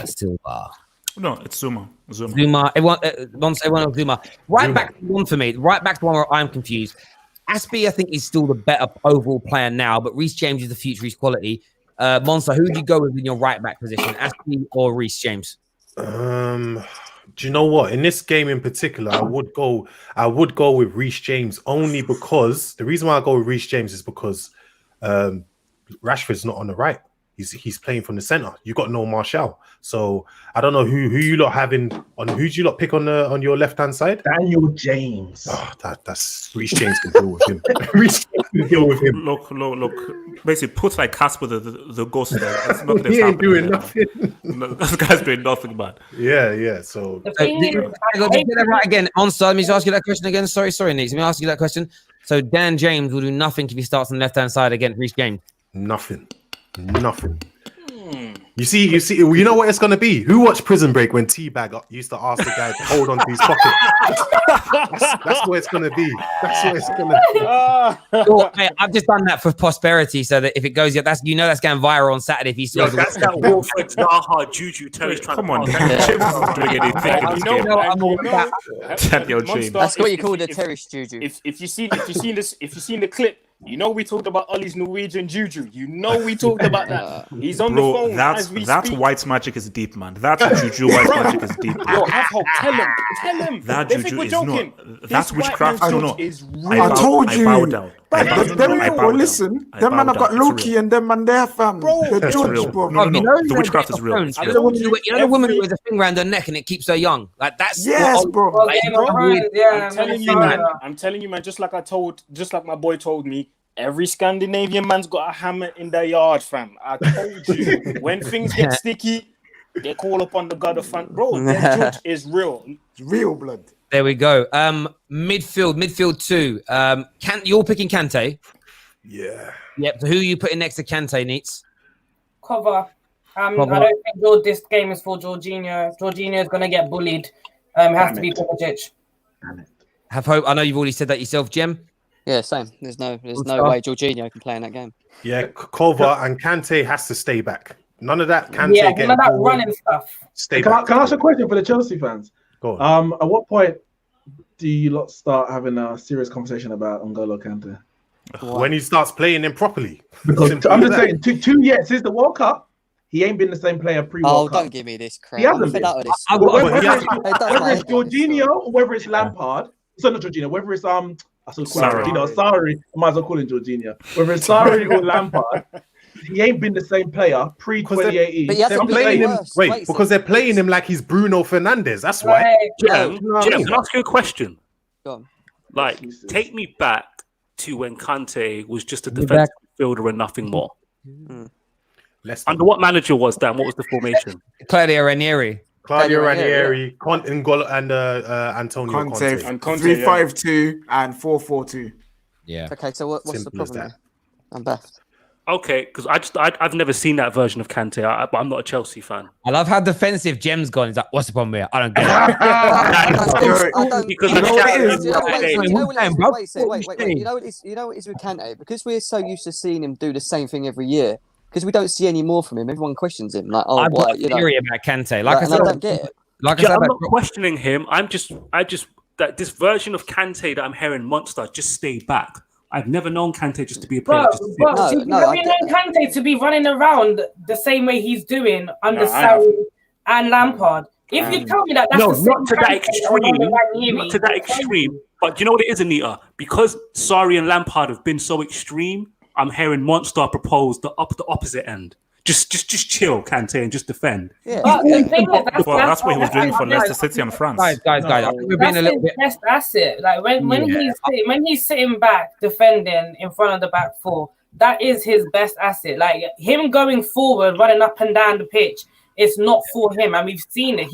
Silva? No, it's Zuma. Zuma. Everyone else Zuma. Right back to one for me. Right back to one where I'm confused. Aspie, I think, is still the better overall player now, but Reece James is the future. He's quality. Monster, who would you go with in your right back position, Aspie or Reece James? Do you know what? In this game in particular, I would go with Reece James only because the reason why I go with Reece James is because Rashford's not on the right. He's playing from the center. You got no Martial, so I don't know who you lot having on. Who do you lot pick on your left hand side? Daniel James. Oh, that's Reece James can deal with him. Reece James can deal with him. Look. Basically, put like Casper the ghost there. It's not He ain't doing nothing. No, this guy's doing nothing, man. Yeah. So The thing is, Get that right again, Monster. Let me just ask you that question again. Sorry, Nate. Let me ask you that question. So Dan James will do nothing if he starts on the left hand side against Reece James. nothing. You see, you know what it's gonna be? Who watched Prison Break when Teabag used to ask the guy to hold on to his pocket? That's what it's gonna be. That's what it's gonna be. Well, mate, I've just done that for prosperity, so that if it goes, that's going viral on Saturday. If he Yo, scores, that's that Wilfred Zaha Juju Terry's trying Come to on, pass. James isn't doing anything in this You know, game. I'm all about Daniel James. That's what you call the terrace juju. If you seen the clip, you know we talked about Ollie's Norwegian juju. You know we talked about that. He's on the Bro, phone as we that speak. white magic is deep, man. That juju white magic is deep. Yo, have hope. Tell him. That They think juju we're is joking. not. That's This white witchcraft. man's No, juju no. is I real. told bow you. down. Listen, them man have got Loki and them man there, fam. Bro, The it's judge, real. bro. No, You know, the witchcraft is real. You know the woman who wears a thing around her neck and it keeps her young. Like that's Yes, bro. Well, Like, Game of Thrones, yeah, I'm telling you, man. Just like my boy told me. Every Scandinavian man's got a hammer in their yard, fam. I told you, when things get sticky, they call upon the god of fun. Bro, their judge is real. It's real blood. There we go. Midfield 2. You're picking Kante. Yeah. Yep. So who are you putting next to Kante, Neats? cover. I Cover. don't think this game is for Jorginho. Jorginho is going to get bullied. It has to be Kovacic. Have hope. I know you've already said that yourself, Jem. Yeah, same. There's no stuff. way Jorginho can play in that game. Yeah, Kova and Kante has to stay back. None of that Kante Yeah, getting none of that forward. running stuff. Stay Can back. I ask a question for the Chelsea fans? Go on. At what point do you lot start having a serious conversation about N'Golo Kante? When he starts playing him properly. Because Simple I'm as just that. saying, 2 years since the World Cup, he ain't been the same player Oh, pre-World Cup. don't give me this crap. He hasn't I'm fed been. up with this. Whether it's Jorginho or whether it's Lampard, so not Jorginho, whether it's I still call him Jorginho. Sorry, I might as well call him Jorginho. Whether it's Sarri or Lampard, he ain't been the same player pre-2018. But he hasn't They're been playing him. worse. Wait, because they're playing him like he's Bruno Fernandes. That's why. Right. Jem, can I ask you a question? Go on. Like, Jesus. take me back to when Kante was just a Me defensive midfielder and nothing more. Leicester. Under what manager was that? And what was the formation? Claudio Ranieri. Claudio Ranieri, Ranieri, N'Golo, and Antonio Conte. Conte, And Conte, 3-5-2 and 4-4-2. Yeah. Okay, so what's the Simple as problem? that. I'm baffed. Okay, because I've never seen that version of Kante, but I'm not a Chelsea fan. I love how defensive Jem's gone. He's like, what's the problem here? I don't get it. I don't. Because You know what it is? You know what it is? You know what it is? Bro, Wait. You know what it is? You know what it is with Kante? Because we're so used to seeing him do the same thing every year. Because we don't see any more from him. Everyone questions him. Like, oh, I've got what? a You know. theory about Kante. Like, I and I said, don't get it. like I Yeah, said, I'm about- not questioning him. I just that this version of Kante that I'm hearing, Monster, just stay back. I've never known Kante just to be a player. But Just to sit. No, have no, you known Kante to be running around the same way he's doing under No, I have. Sarri and Lampard? If you tell me that that's No, the same not to that Kante that was on the Ranieri, extreme. Not to that extreme. But do you know what it is, Anita? Because Sarri and Lampard have been so extreme, I'm hearing Monster propose the opposite end. Just chill, Kante, and just defend. Yeah. But the thing is, That's what he was doing for Leicester City and France. Guys, I think we're being a little bit. That's his best asset. Like when he's sitting back defending in front of the back four, that is his best asset. Like him going forward, running up and down the pitch, it's not for him, and we've seen it.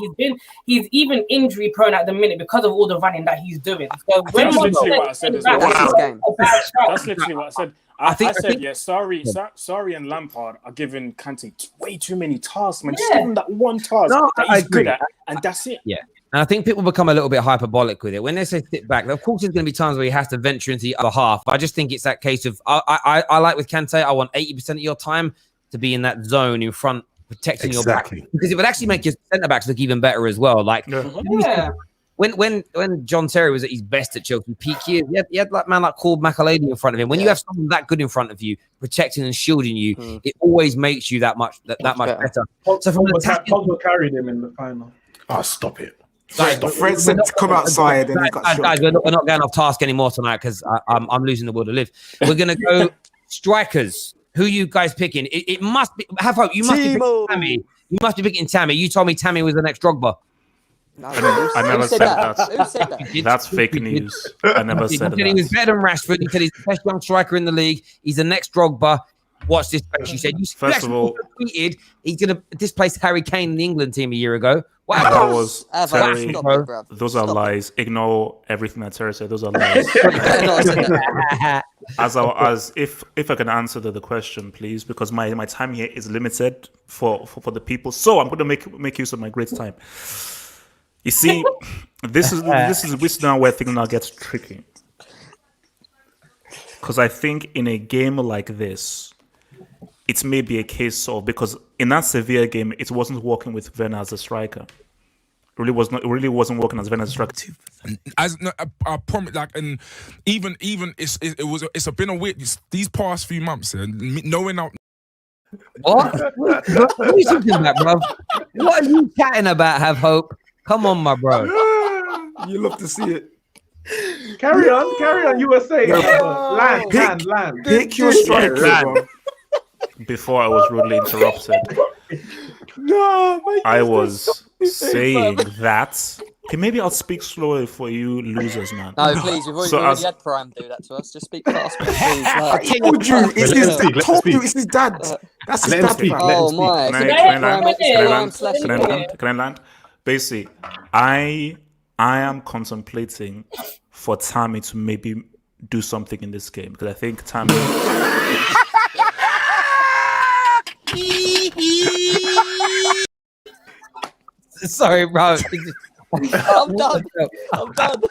He's even injury prone at the minute because of all the running that he's doing. So That's literally what I said as well. That's That's literally what I said. I said, Sarri and Lampard are giving Kante way too many tasks, man. Just give him that one task that he's good at, and that's it. Yeah. And I think people become a little bit hyperbolic with it. When they say sit back, of course there's going to be times where he has to venture into the other half. I just think it's that case of, I like with Kante, I want 80% of your time to be in that zone in front, protecting your back. Because it would actually make your centre-backs look even better as well. Like, when John Terry was at his best at Chelsea, peak years, he had like man like Claude Makélélé in front of him. When you have someone that good in front of you, protecting and shielding you, it always makes you that much better. So from Pogba carried him in the final. Oh, stop it. Fred said to come outside and he got shot. Guys, we're not going off task anymore tonight because I'm losing the will to live. We're going to go strikers. Who are you guys picking? It must be. Have hope. You must be picking Tammy. You must be picking Tammy. You told me Tammy was the next Drogba. No, I never said that. Who said that? That's fake news. I never said that. He was better than Rashford. He said he's the best young striker in the league. He's the next Drogba. Watch this space. You said First of all, tweeted he's going to displace Harry Kane in the England team a year ago. That Wow. was Terry. Those are lies. Ignore everything that Terry said. Those are lies. As if I can answer the question, please, because my time here is limited for the people. So I'm going to make use of my great time. You see, this is now where things now gets tricky. Because I think in a game like this, it may be a case of, because in that Sevilla game, it wasn't working with Werner as a striker. It really wasn't working as Werner as a striker. I promise, like, and even it's been a weird these past few months, and knowing out. What? What are you talking about, bro? What are you chatting about? Have hope. Come on, my bro. You love to see it. Carry on. You were saying land. Pick your striker, bro. Before I was rudely interrupted, I was saying that. Okay, maybe I'll speak slowly for you losers, man. No, please. We've already had Prime do that to us. Just speak fast, please. I told you, it's his dad. That's his dad. Oh my! Can I land? Basically, I am contemplating for Tammy to maybe do something in this game because I think Tammy. Sorry, bro. I'm done.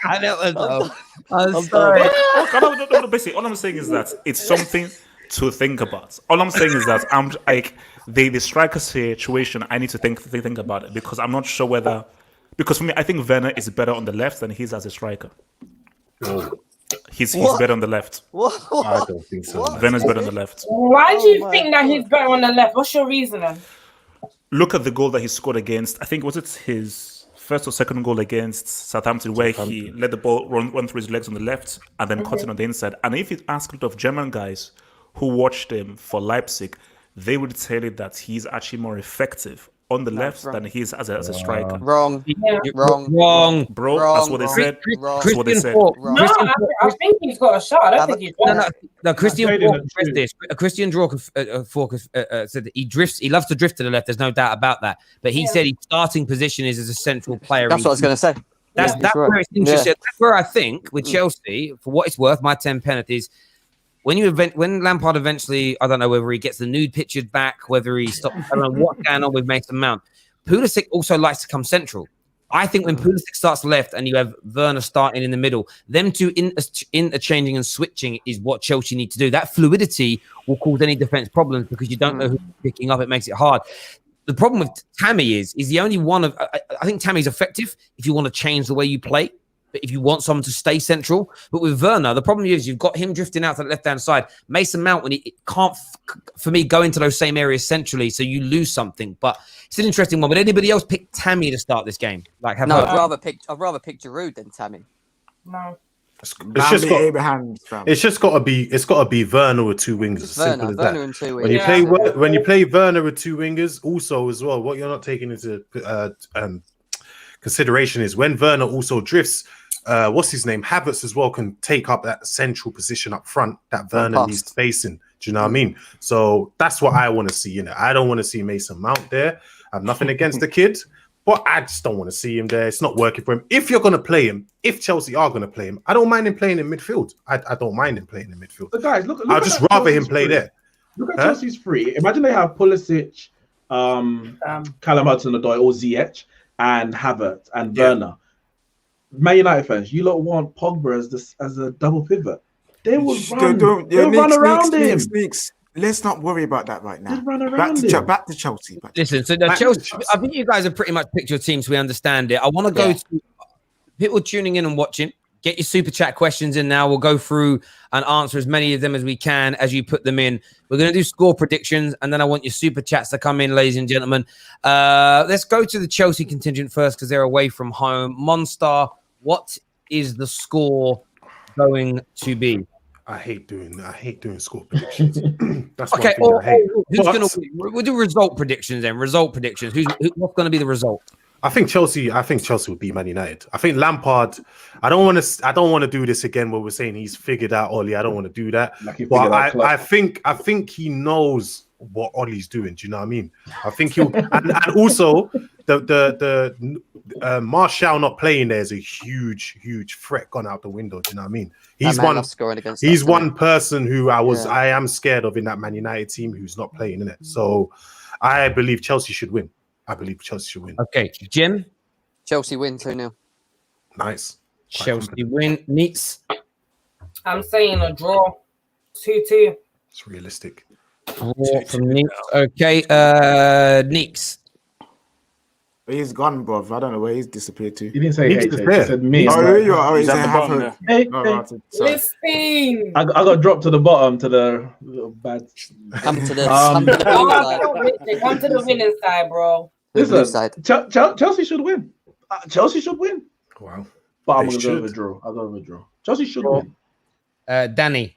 I know. I'm sorry. Basically, all I'm saying is that it's something to think about. All I'm saying is that I'm like the striker situation. I need to think about it because I'm not sure whether. Because for me, I think Werner is better on the left than he is as a striker. He's better on the left. What? I don't think so. Werner's better on the left. Why do you think that he's better on the left? What's your reasoning? Look at the goal that he scored against. I think was it his first or second goal against Southampton, where he let the ball run through his legs on the left and then cut it on the inside. And if you ask a lot of German guys who watched him for Leipzig, they would tell you that he's actually more effective on the left than he is as a striker. Wrong. Bro, that's what they said. That's what they said. I think he's got a shot. I don't think he's got No, Christian Falk said this. Christian Falk said that he loves to drift to the left. There's no doubt about that. But he said his starting position is as a central player. That's what I was going to say. That's where it's interesting. That's where I think with Chelsea, for what it's worth, my 10 penalties. When Lampard eventually, I don't know whether he gets the nude pictures back, whether he stops, I don't know what's going on with Mason Mount. Pulisic also likes to come central. I think when Pulisic starts left and you have Werner starting in the middle, them two interchanging and switching is what Chelsea need to do. That fluidity will cause any defense problems because you don't know who's picking up. It makes it hard. The problem with Tammy is the only one of. I think Tammy's effective if you want to change the way you play. But if you want someone to stay central, but with Werner, the problem is you've got him drifting out to the left-hand side. Mason Mount, when he can't, for me, go into those same areas centrally, so you lose something. But it's an interesting one. Would anybody else pick Tammy to start this game? Like, no, I'd rather pick Giroud than Tammy. No. It's just got Abraham, it's just got to be Werner with two wingers. As simple as that. And two wingers. When you play Werner with two wingers, also as well, what you're not taking into consideration is when Werner also drifts. What's his name? Havertz as well can take up that central position up front that Werner needs spacing. Do you know what I mean? So that's what I want to see. I don't want to see Mason Mount there. I have nothing against the kid, but I just don't want to see him there. It's not working for him. If you're going to play him, if Chelsea are going to play him, I don't mind him playing in midfield. I don't mind him playing in midfield. But guys, look I'd just rather him play there. Look at Chelsea's free. Imagine they have Pulisic, Callum Hudson-Odoi, or Ziyech, and Havertz and Werner. Man United fans, you lot want Pogba as a double pivot. They will run around him. Sneaks. Let's not worry about that right now. Run around Back to Chelsea. Listen, so Chelsea, I think you guys have pretty much picked your team, so we understand it. I want to go to people tuning in and watching. Get your super chat questions in now. We'll go through and answer as many of them as we can as you put them in. We're going to do score predictions, and then I want your super chats to come in, ladies and gentlemen. Let's go to the Chelsea contingent first because they're away from home. Monstar, what is the score going to be? I hate doing score predictions. That's okay. One thing I hate. Who's going to win? We'll do result predictions then. Result predictions. What's going to be the result? I think Chelsea will beat Man United. I think Lampard. I don't want to do this again where we're saying he's figured out Ollie. I don't want to do that. But I think he knows what Ollie's doing. Do you know what I mean? I think he'll and also the Martial not playing there is a huge threat gone out the window. Do you know what I mean? He's one person who I am scared of in that Man United team who's not playing in it. So I believe Chelsea should win. Okay, Jim? Chelsea win 2-0. Nice. Chelsea win. Neats? I'm saying a draw. 2-2. It's realistic. Draw from Neats. Okay, Neeks. He's gone, bro. I don't know where he's disappeared to. He didn't say hey, he said me. He's at the bottom. Hey. Listen. I got dropped to the bottom to the bad. Come to the winning side, bro. Listen, Chelsea should win. Chelsea should win. Wow. But I'm going to go with a draw. I'll go with a draw. Chelsea should win. Danny.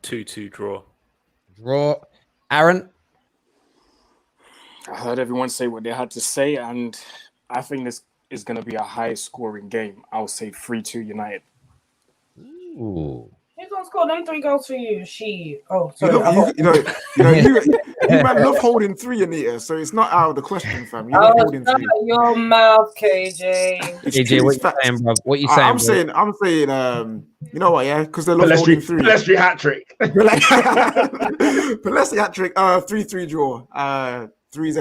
2-2 draw. Draw. Aaron. I heard everyone say what they had to say, and I think this is going to be a high-scoring game. I'll say 3-2 United. Ooh. Who's going to score them 3 goals for you? Oh, sorry. You man love holding 3, Anita, so it's not out of the question, fam. You love holding 3. Your mouth, KJ. KJ, what you saying, bro? What you saying? I'm saying, you know what, yeah? Because they love holding 3. Pelestri hat-trick. Pelestri hat-trick, 3-3 draw. Threes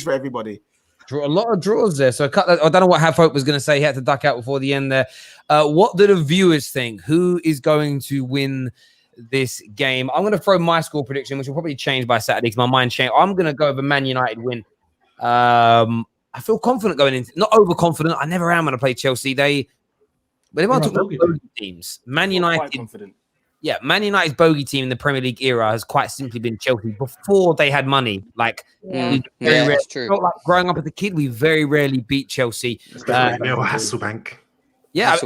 for everybody. Draw a lot of draws there. So I don't know what Half Hope was going to say. He had to duck out before the end there. What do the viewers think? Who is going to win this game? I'm going to throw my score prediction, which will probably change by Saturday because my mind changed. I'm going to go with a Man United win. I feel confident going into, not overconfident. I never am when I play Chelsea. But everyone talks about bogey teams. Man United. Confident. Yeah, Man United's bogey team in the Premier League era has quite simply been Chelsea before they had money. Like, that's true. Like growing up as a kid, we very rarely beat Chelsea. Hasselbank. Yeah,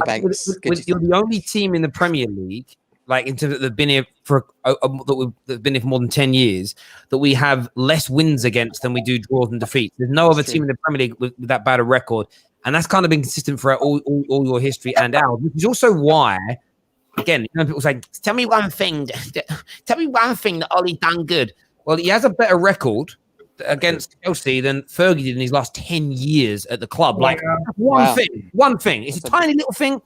you're the only team in the Premier League, like in terms of they've been here for they've been here for more than 10 years, that we have less wins against than we do draws and defeats. There's no other team in the Premier League with that bad a record, and that's kind of been consistent throughout all your history and ours, which is also why. Again, people say, tell me one thing that Ollie done good. Well, he has a better record against Chelsea than Fergie did in his last 10 years at the club. Like, one thing. It's a tiny little thing,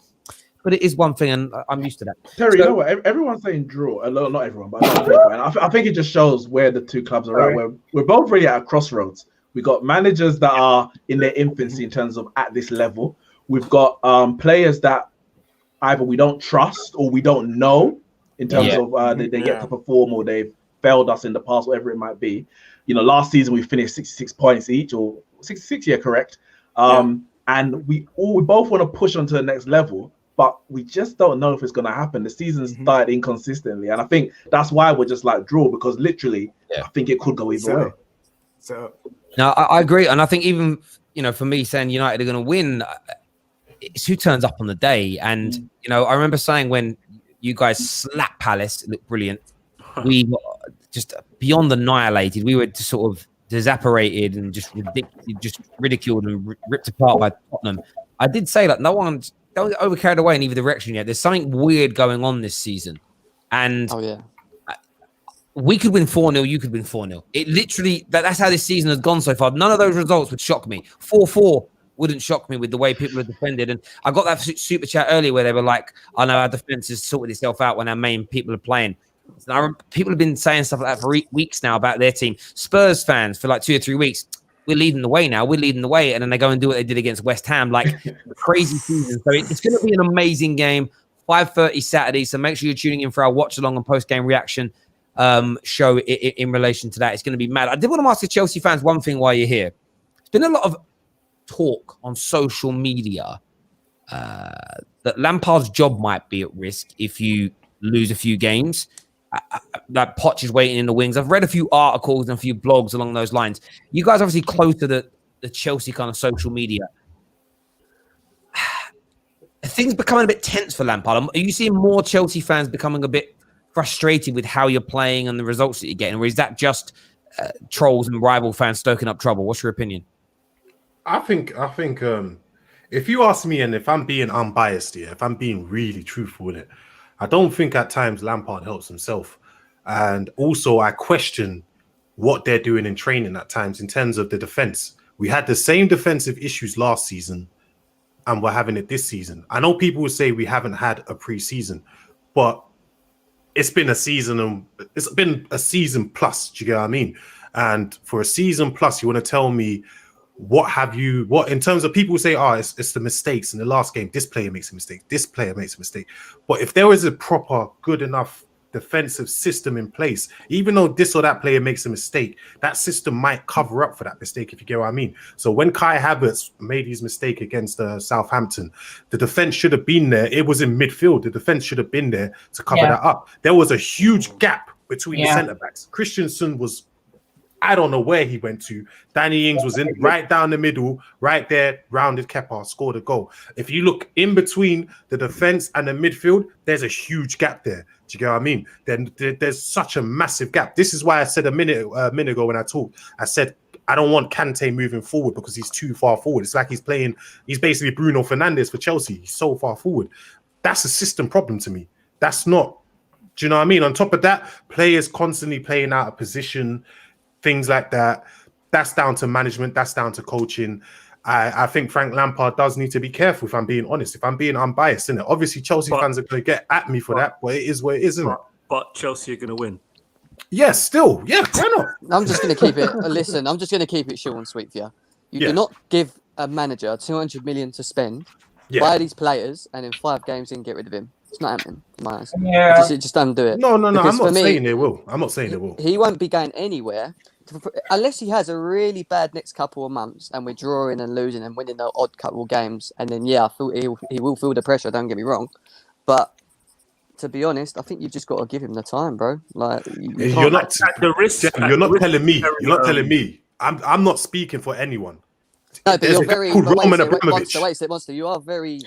but it is one thing, and I'm used to that. Terry, you know what? Everyone's saying draw. Not everyone, but I think it just shows where the two clubs are at. We're both really at a crossroads. We got managers that are in their infancy in terms of at this level. We've got players that either we don't trust or we don't know in terms of they get to perform or they've failed us in the past, whatever it might be. Last season we finished 66 points each, or 66, correct. and we both want to push on to the next level, but we just don't know if it's going to happen. The season started inconsistently, and I think that's why we're just like draw, because literally, I think it could go either way. So no, I agree, and I think even for me saying United are going to win, it's who turns up on the day. And I remember saying when you guys slapped Palace, it looked brilliant. We were just beyond annihilated. We were just sort of disapparated and just ridiculed and ripped apart by Tottenham. I did say that don't get over carried away in either direction yet. There's something weird going on this season, and we could win 4-0. You could win 4-0. It literally that's how this season has gone so far. None of those results would shock me. 4-4 wouldn't shock me with the way people are defended. And I got that super chat earlier where they were like, "I know our defense has sorted itself out when our main people are playing." And people have been saying stuff like that for weeks now about their team. Spurs fans for like 2 or 3 weeks. We're leading the way now. We're leading the way. And then they go and do what they did against West Ham. Like crazy season. So it's going to be an amazing game. 5:30 Saturday. So make sure you're tuning in for our watch along and post game reaction show in relation to that. It's going to be mad. I did want to ask the Chelsea fans one thing while you're here. There's been a lot of talk on social media that Lampard's job might be at risk if you lose a few games. That Poch is waiting in the wings. I've read a few articles and a few blogs along those lines. You guys obviously close to the Chelsea kind of social media. Things becoming a bit tense for Lampard. Are you seeing more Chelsea fans becoming a bit frustrated with how you're playing and the results that you're getting, or is that just trolls and rival fans stoking up trouble? What's your opinion? I think if you ask me, and if I'm being unbiased here, if I'm being really truthful with it, I don't think at times Lampard helps himself. And also I question what they're doing in training at times in terms of the defense. We had the same defensive issues last season and we're having it this season. I know people will say we haven't had a pre-season, but it's been a season and it's been a season plus. Do you get what I mean? And for a season plus, you want to tell me what in terms of people say, it's the mistakes in the last game. This player makes a mistake. This player makes a mistake. But if there was a proper, good enough defensive system in place, even though this or that player makes a mistake, that system might cover up for that mistake, if you get what I mean. So when Kai Havertz made his mistake against Southampton, the defense should have been there. It was in midfield. The defense should have been there to cover that up. There was a huge gap between the centre-backs. Christensen was, I don't know where he went to. Danny Ings was in right down the middle, right there, rounded Kepa, scored a goal. If you look in between the defense and the midfield, there's a huge gap there. Do you get what I mean? Then there's such a massive gap. This is why I said a minute ago when I talked, I said, I don't want Kante moving forward because he's too far forward. It's like he's basically Bruno Fernandes for Chelsea. He's so far forward. That's a system problem to me. That's not, do you know what I mean? On top of that, players constantly playing out of position, things like that. That's down to management. That's down to coaching. I think Frank Lampard does need to be careful, if I'm being honest, if I'm being unbiased, isn't it? Obviously, Chelsea fans are going to get at me for that, but it is what it is, isn't it? But Chelsea are going to win. Yes, still. Yeah, why not? I'm just going to keep it. Listen, I'm just going to keep it short and sweet for you. You do not give a manager 200 million to spend, buy these players, and in 5 games then get rid of him. It's not happening, in my eyes. Yeah. Just don't do it. No. I'm not saying they will. I'm not saying they will. He won't be going anywhere unless he has a really bad next couple of months and we're drawing and losing and winning the odd couple of games. And then, I feel he will feel the pressure, don't get me wrong. But to be honest, I think you've just got to give him the time, bro. Like you're not the risk. You're not telling me. You're not telling me. I'm not speaking for anyone. No, but you're very. Roman Abramovich. Monster. You are very.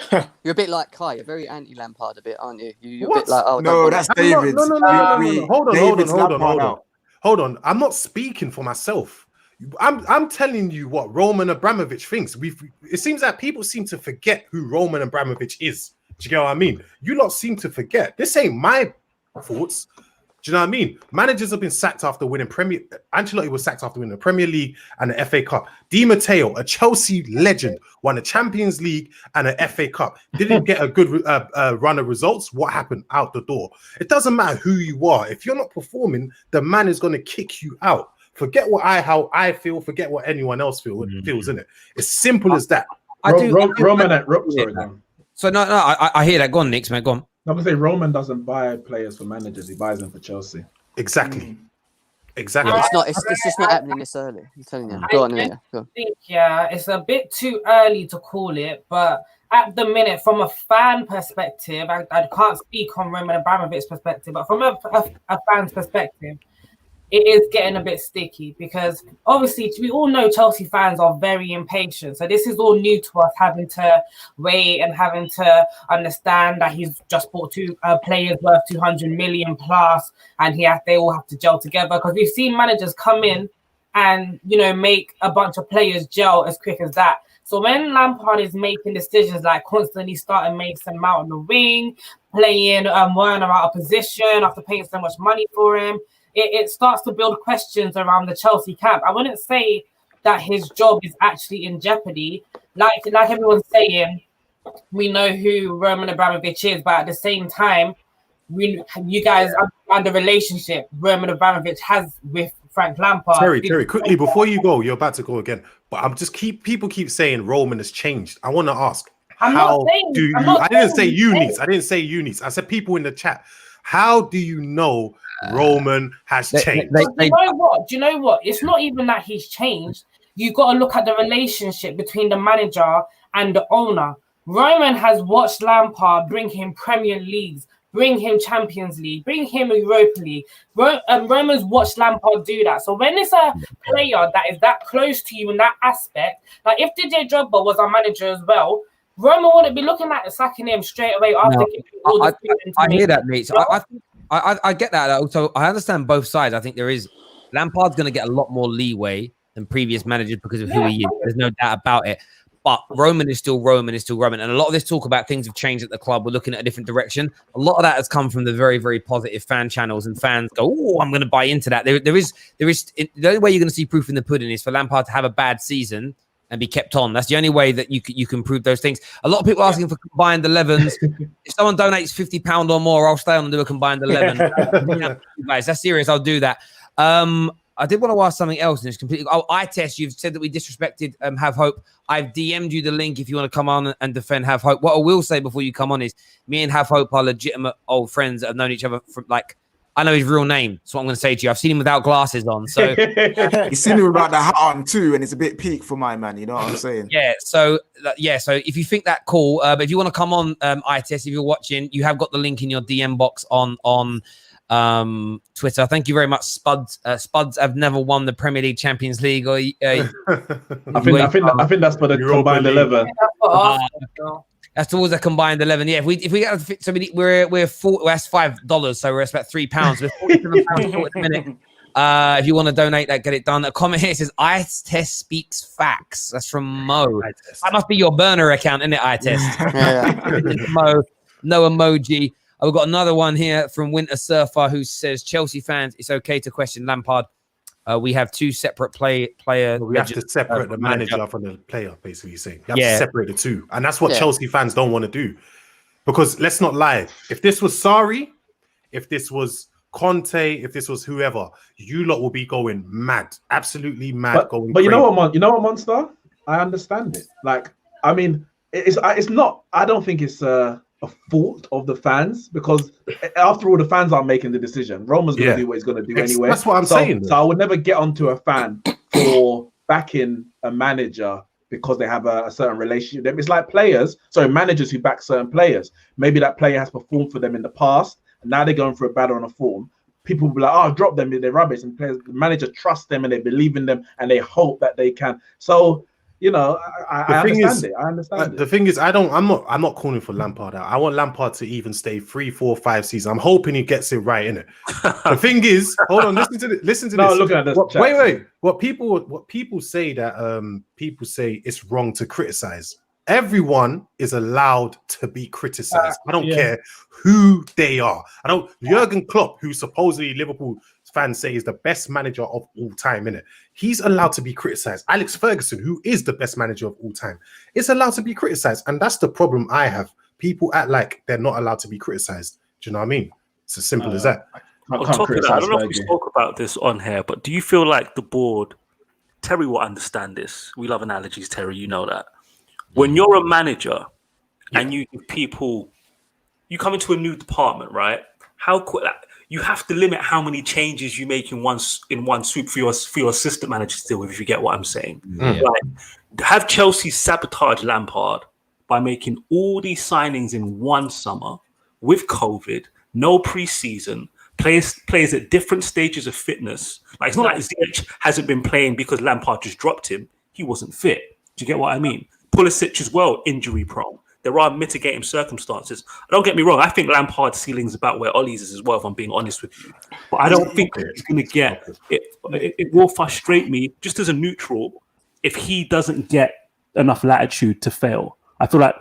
You're a bit like Kai. You're very anti-Lampard, a bit, aren't you? You're what? A bit like, no, that's David. No. Hold on. I'm not speaking for myself. I'm telling you what Roman Abramovich thinks. It seems that people seem to forget who Roman Abramovich is. Do you get what I mean? You lot seem to forget. This ain't my thoughts. Do you know what I mean? Managers have been sacked after winning Ancelotti was sacked after winning the Premier League and the FA Cup. Di Matteo, a Chelsea legend, won the Champions League and an FA Cup. Didn't get a good run of results. What happened? Out the door. It doesn't matter who you are. If you're not performing, the man is going to kick you out. Forget how I feel. Forget what anyone else feels, isn't it? It's simple as that. So I hear that. Go on, Nick, mate. Go on. I'm gonna say Roman doesn't buy players for managers; he buys them for Chelsea. Exactly. Exactly. Yeah, it's just not happening this early. I'm telling you. Go on, yeah. Go on. I think, it's a bit too early to call it, but at the minute, from a fan perspective, I can't speak on Roman Abramovich's perspective, but from a fan's perspective, it is getting a bit sticky because obviously we all know Chelsea fans are very impatient. So this is all new to us, having to wait and having to understand that he's just bought two players worth 200 million plus, and they all have to gel together. Because we've seen managers come in and make a bunch of players gel as quick as that. So when Lampard is making decisions like constantly starting Mason Mount on the wing, playing Werner out of position after paying so much money for him, it starts to build questions around the Chelsea camp. I wouldn't say that his job is actually in jeopardy. Like everyone's saying, we know who Roman Abramovich is, but at the same time, you guys understand the relationship Roman Abramovich has with Frank Lampard. Terry, quickly before you go, you're about to go again. But people keep saying Roman has changed. I want to ask, I didn't say you needs. I said people in the chat. How do you know Roman has changed? Do you know what? It's not even that he's changed. You've got to look at the relationship between the manager and the owner. Roman has watched Lampard bring him Premier Leagues, bring him Champions League, bring him Europa League. Roman's watched Lampard do that. So when it's a player that is that close to you in that aspect, like if DJ Drogba was our manager as well, Roman wouldn't be looking at sacking him straight away after. I hear that, mate. So I get that. Also, I understand both sides. I think Lampard's going to get a lot more leeway than previous managers because of who he is. There's no doubt about it. But Roman is still Roman. And a lot of this talk about things have changed at the club. We're looking at a different direction. A lot of that has come from the very, very positive fan channels, and fans go, "Oh, I'm going to buy into that." There is the only way you're going to see proof in the pudding is for Lampard to have a bad season and be kept on. That's the only way that you can prove those things. A lot of people asking for combined 11s. If someone donates £50 or more, I'll stay on and do a combined 11. Guys, that's serious. I'll do that. I did want to ask something else, and it's completely. Eye test. You've said that we disrespected Have Hope. I've DM'd you the link if you want to come on and defend Have Hope. What I will say before you come on is, me and Have Hope are legitimate old friends that have known each other from I know his real name. That's what I'm going to say to you. I've seen him without glasses on. So he's seen him without the hat on too, and it's a bit peak for my man. You know what I'm saying? Yeah. So So if you think that cool, but if you want to come on ITS, if you're watching, you have got the link in your DM box on Twitter. Thank you very much, Spuds. Spuds have never won the Premier League, Champions League, or I think that's for the combined 11. That's towards a combined 11. Yeah, if we get so we're $4. That's $5. So we're at about £3. We're £47 at the minute. If you want to donate that, get it done. A comment here says "I test speaks facts." That's from Mo. That must be your burner account, isn't it? I test. Mo, no emoji. We've got another one here from Winter Surfer who says, "Chelsea fans, it's okay to question Lampard. We have two separate players. We have to separate the manager from the player, basically saying. You have to separate the two. And that's what Chelsea fans don't want to do. Because let's not lie. If this was Sarri, if this was Conte, if this was whoever, you lot will be going mad. Absolutely mad. But you know what, Monster? I understand it. Like, I mean, it's not, I don't think it's a fault of the fans, because after all, the fans aren't making the decision. Roman's going to do what he's going to do anyway. That's what I'm saying. So I would never get onto a fan for backing a manager because they have a certain relationship. It's like managers who back certain players. Maybe that player has performed for them in the past, and now they're going for a bad run of form. People will be like, "Oh, drop them, they're rubbish." And the manager trusts them and they believe in them and they hope that they can. So, I understand it. The thing is, I'm not calling for Lampard out. I want Lampard to even stay 3, 4, 5 seasons. I'm hoping he gets it right, innit? The thing is, hold on, listen to this. No, look at this. Wait. What people say that people say it's wrong to criticize. Everyone is allowed to be criticized. I don't care who they are. Jurgen Klopp, who supposedly Liverpool fans say is the best manager of all time, innit? He's allowed to be criticized. Alex Ferguson, who is the best manager of all time, is allowed to be criticized. And that's the problem I have. People act like they're not allowed to be criticized. Do you know what I mean? It's as simple as that. On top of that, I don't know if we spoke about this on here, but do you feel like the board, Terry will understand this. We love analogies, Terry, you know that. When you're a manager and you give people, you come into a new department, right? How quick, you have to limit how many changes you make in one swoop for your assistant manager to deal with, if you get what I'm saying. Like, have Chelsea sabotage Lampard by making all these signings in one summer with COVID, no preseason, players at different stages of fitness. Like, it's not like Ziyech hasn't been playing because Lampard just dropped him. He wasn't fit. Do you get what I mean? Pulisic as well, injury prone. There are mitigating circumstances. Don't get me wrong. I think Lampard's ceiling is about where Ollie's is as well, if I'm being honest with you. But I don't think he's going to get it. It will frustrate me, just as a neutral, if he doesn't get enough latitude to fail. I feel like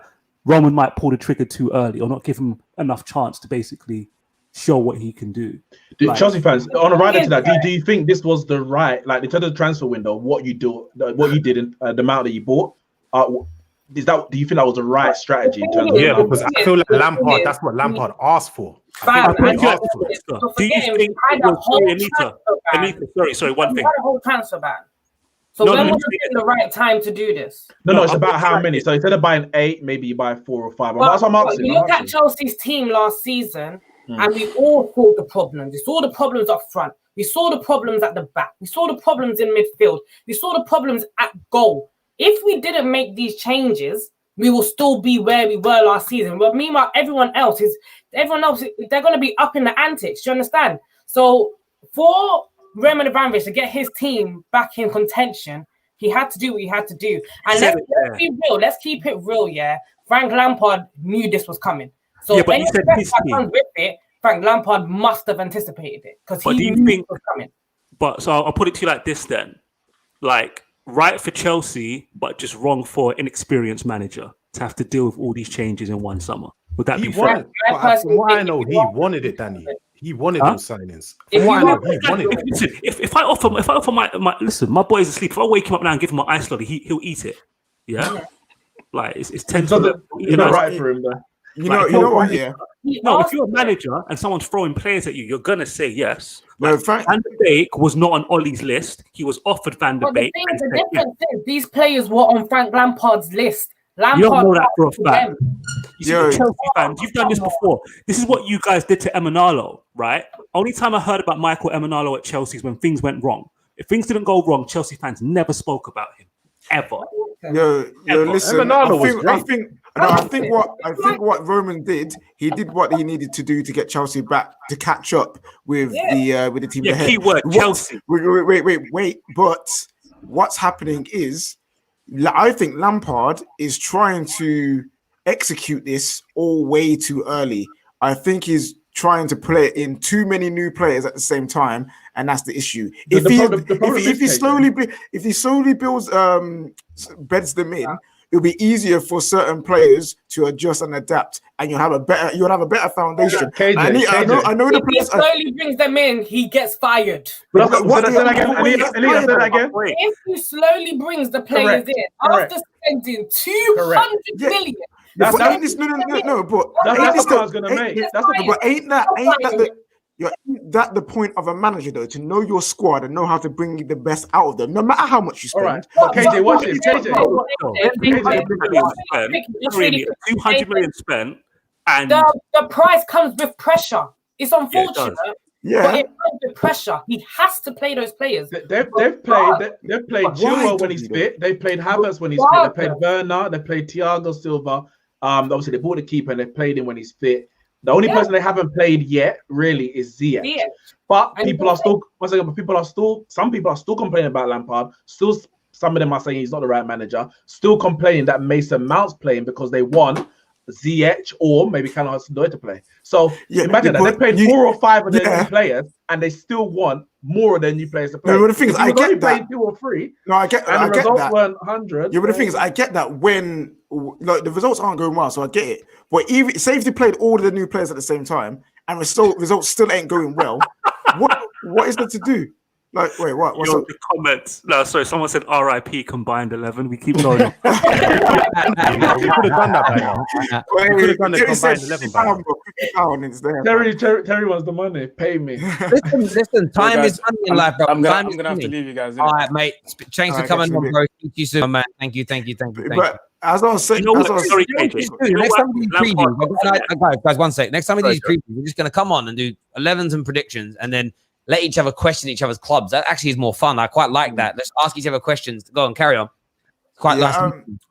Roman might pull the trigger too early or not give him enough chance to basically show what he can do. Chelsea fans, on a rider to that, do you think this was the right, like in terms of the transfer window, what you did in the amount that you bought? Do you think that was the right strategy? In terms of because I feel like Lampard, that's what Lampard asked for. Do you think Anita, sorry, one thing. Had a whole transfer ban. So when was it the right time to do this? No, it's about how many. So instead of buying 8, maybe you buy 4 or 5. That's what I'm asking. You look at Chelsea's team last season, and we all saw the problems. We saw the problems up front. We saw the problems at the back. We saw the problems in midfield. We saw the problems at goal. If we didn't make these changes, we will still be where we were last season. But meanwhile, everyone else, they're going to be up in the antics. Do you understand? So for Roman Abramovich to get his team back in contention, he had to do what he had to do. And let's be real. Let's keep it real, yeah? Frank Lampard knew this was coming. So any threat that comes with it, Frank Lampard must have anticipated it because he knew it was coming. But so I'll put it to you like this then. Like, right for Chelsea, but just wrong for an inexperienced manager to have to deal with all these changes in one summer. Would that be fair? From what I know, he wanted it, Danny. He wanted those signings. If I offer my listen, my boy's asleep. If I wake him up now and give him an ice lolly, he'll eat it. Yeah, like it's 10 to it's not right for him though. You know what? Yeah. No, if you're a manager and someone's throwing players at you, you're gonna say yes. No, Van der Beek was not on Ollie's list. He was offered Van der Beek. The difference is these players were on Frank Lampard's list. You don't know that for a fact. You see, Chelsea fans, you've done this before. This is what you guys did to Emanalo, right? Only time I heard about Michael Emanalo at Chelsea is when things went wrong. If things didn't go wrong, Chelsea fans never spoke about him ever. Listen. I think what Roman did, he did what he needed to do to get Chelsea back to catch up with the team ahead. Keyword Chelsea. Wait. But what's happening is, I think Lampard is trying to execute this all way too early. I think he's trying to play in too many new players at the same time, and that's the issue. If he slowly builds beds them in, it'll be easier for certain players to adjust and adapt, and you'll have a better foundation. I know the players. If he slowly brings them in, he gets fired. If he slowly brings the players in after spending 200 million. But ain't that the point of a manager though, to know your squad and know how to bring the best out of them, no matter how much you spend? All right, but KJ, watch this. KJ, 200 million spent, and the price comes with pressure. It's unfortunate. But it comes with pressure. He has to play those players. They've played Chilwell when he's fit. They played Havertz when he's fit. They played Werner. They played Thiago Silva. Obviously they bought the keeper and they played him when he's fit. The only person they haven't played yet really is Ziyech. But some people are still complaining about Lampard. Still, some of them are saying he's not the right manager. Still complaining that Mason Mount's playing because they want Ziyech or maybe Callum Hudson-Odoi to play. So imagine that they played 4 or 5 of their new players, and they still want more of their new players to play. No, but the thing is, I get that. 2 or 3. No, I get that. And the results weren't 100. Yeah, but the thing is, I get that when the results aren't going well, so I get it. But even say if they played all of the new players at the same time and results still ain't going well, what is there to do? Like, wait, what? What's the comments? No, sorry, someone said RIP combined 11. We keep going. We could have done that by now. We could have done the combined 11 by now. Terry wants the money. Pay me. Listen. Time is money in life, bro. I'm gonna have to leave you guys. All right, mate. Thanks for coming on, bro. Speak to you soon, man. Thank you. But As I was saying, You know as I what? was, Sorry, You know what KJ. we should do? You know Next what? time we do Lampard- previews, guys, one sec. Next time we do Sorry, these previews, we're just going to come on and do 11s and predictions, and then let each other question each other's clubs. That actually is more fun. I quite like that. Let's ask each other questions. Go on, carry on. Quite nice.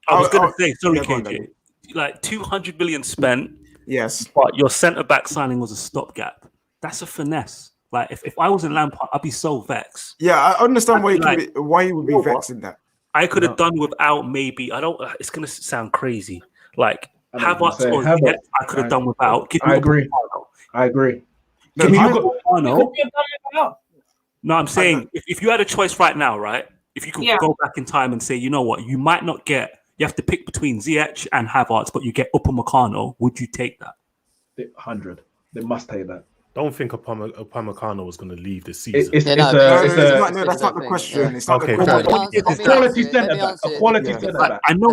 I was going to say, sorry, yeah, go on, KJ. David. Like 200 million spent, Yes. but your centre back signing was a stopgap. That's a finesse. Like if I was in Lampard, I'd be so vexed. Yeah, I understand why Like, why you would be you know vexed what? in that. I could have done without maybe. I don't. It's going to sound crazy. Like I know what you're Havertz saying. or Havertz. Ziyech, I could have done without. Give me I agree. I agree. Give me I- Upamecano. No, I'm saying if you had a choice right now, right? If you could go back in time and say, you know what, you might not get. You have to pick between Ziyech and Havertz, but you get Upamecano. Would you take that? 100. They must take that. Don't think Upamecano was going to leave this season. It's that's not the question. It's not the question. It's a quality centre back. A quality centre back. I know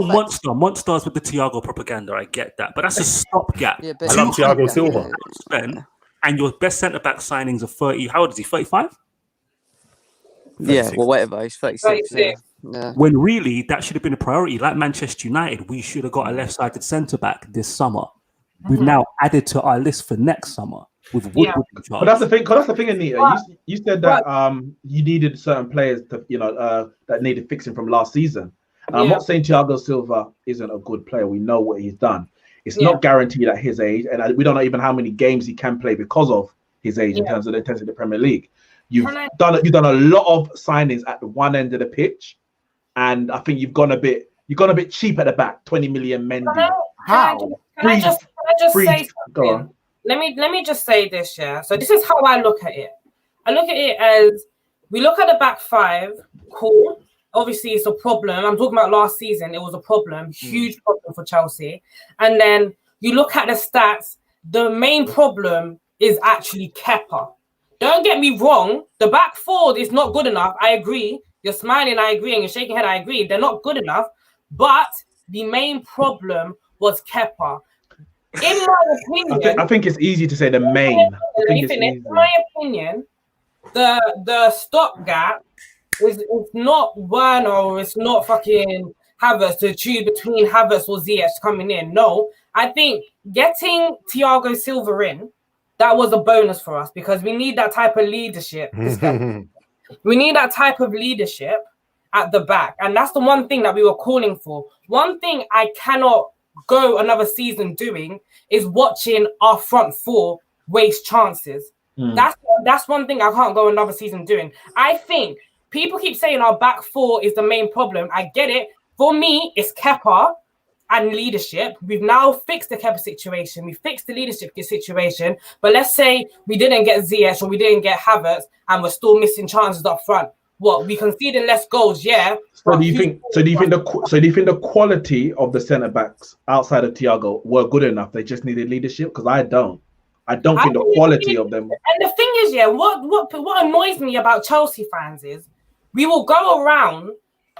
monsters with the Thiago propaganda. I get that, but that's a stopgap. I love Thiago Silva. And your best centre back signings are 30. How old is he? 35. Yeah, well, whatever. He's 36. Yeah. When really that should have been a priority. Like Manchester United, we should have got a left-sided centre back this summer. We've now added to our list for next summer with Woodward in charge. But that's the thing. That's the thing, Anita. You said that you needed certain players to, that needed fixing from last season. And I'm not saying Thiago Silva isn't a good player. We know what he's done. It's not guaranteed at his age, and we don't know even how many games he can play because of his age in terms of the intensity of the Premier League. You've done a lot of signings at the one end of the pitch, and I think you've gone a bit cheap at the back. 20 million Mendy. Can I just say something? Let me just say this, yeah. So this is how I look at it. I look at it as we look at the back five. Cool. Obviously, it's a problem. I'm talking about last season. It was a problem, huge problem for Chelsea. And then you look at the stats. The main problem is actually Kepa. Don't get me wrong. The back four is not good enough. I agree. You're smiling. I agree. And you're shaking head. I agree. They're not good enough. But the main problem was Kepa. In my opinion, I think it's easy to say the main. In my opinion, the stopgap is not Werner or it's not fucking Havertz to choose between Havertz or Ziyech coming in. No, I think getting Thiago Silva in, that was a bonus for us because we need that type of leadership. We need that type of leadership at the back. And that's the one thing that we were calling for. One thing I cannot go another season doing is watching our front four waste chances. That's one thing I can't go another season doing. I think people keep saying our back four is the main problem. I get it. For me, it's Kepa and leadership. We've now fixed the Kepa situation. We fixed the leadership situation. But let's say we didn't get Ziyech or we didn't get Havertz and we're still missing chances up front. What, we conceded less goals, yeah. So do you think the quality of the centre backs outside of Thiago were good enough? They just needed leadership? Because I don't think the quality of them. And the thing is, yeah, what annoys me about Chelsea fans is we will go around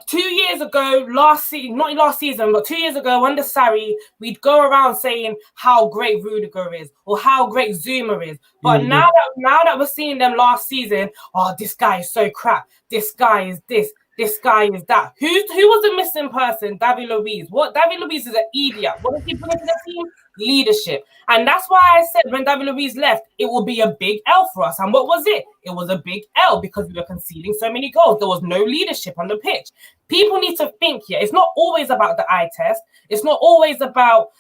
2 years ago, not last season, but 2 years ago under Sarri, we'd go around saying how great Rudiger is or how great Zuma is. But now that we're seeing them last season, oh, this guy is so crap. This guy is this. This guy is that. Who was the missing person? David Luiz. David Luiz is an idiot. What does he bring to the team? Leadership. And that's why I said when David Luiz left, it will be a big L for us. And what was it? It was a big L because we were conceding so many goals. There was no leadership on the pitch. People need to think here. It's not always about the eye test. It's not always about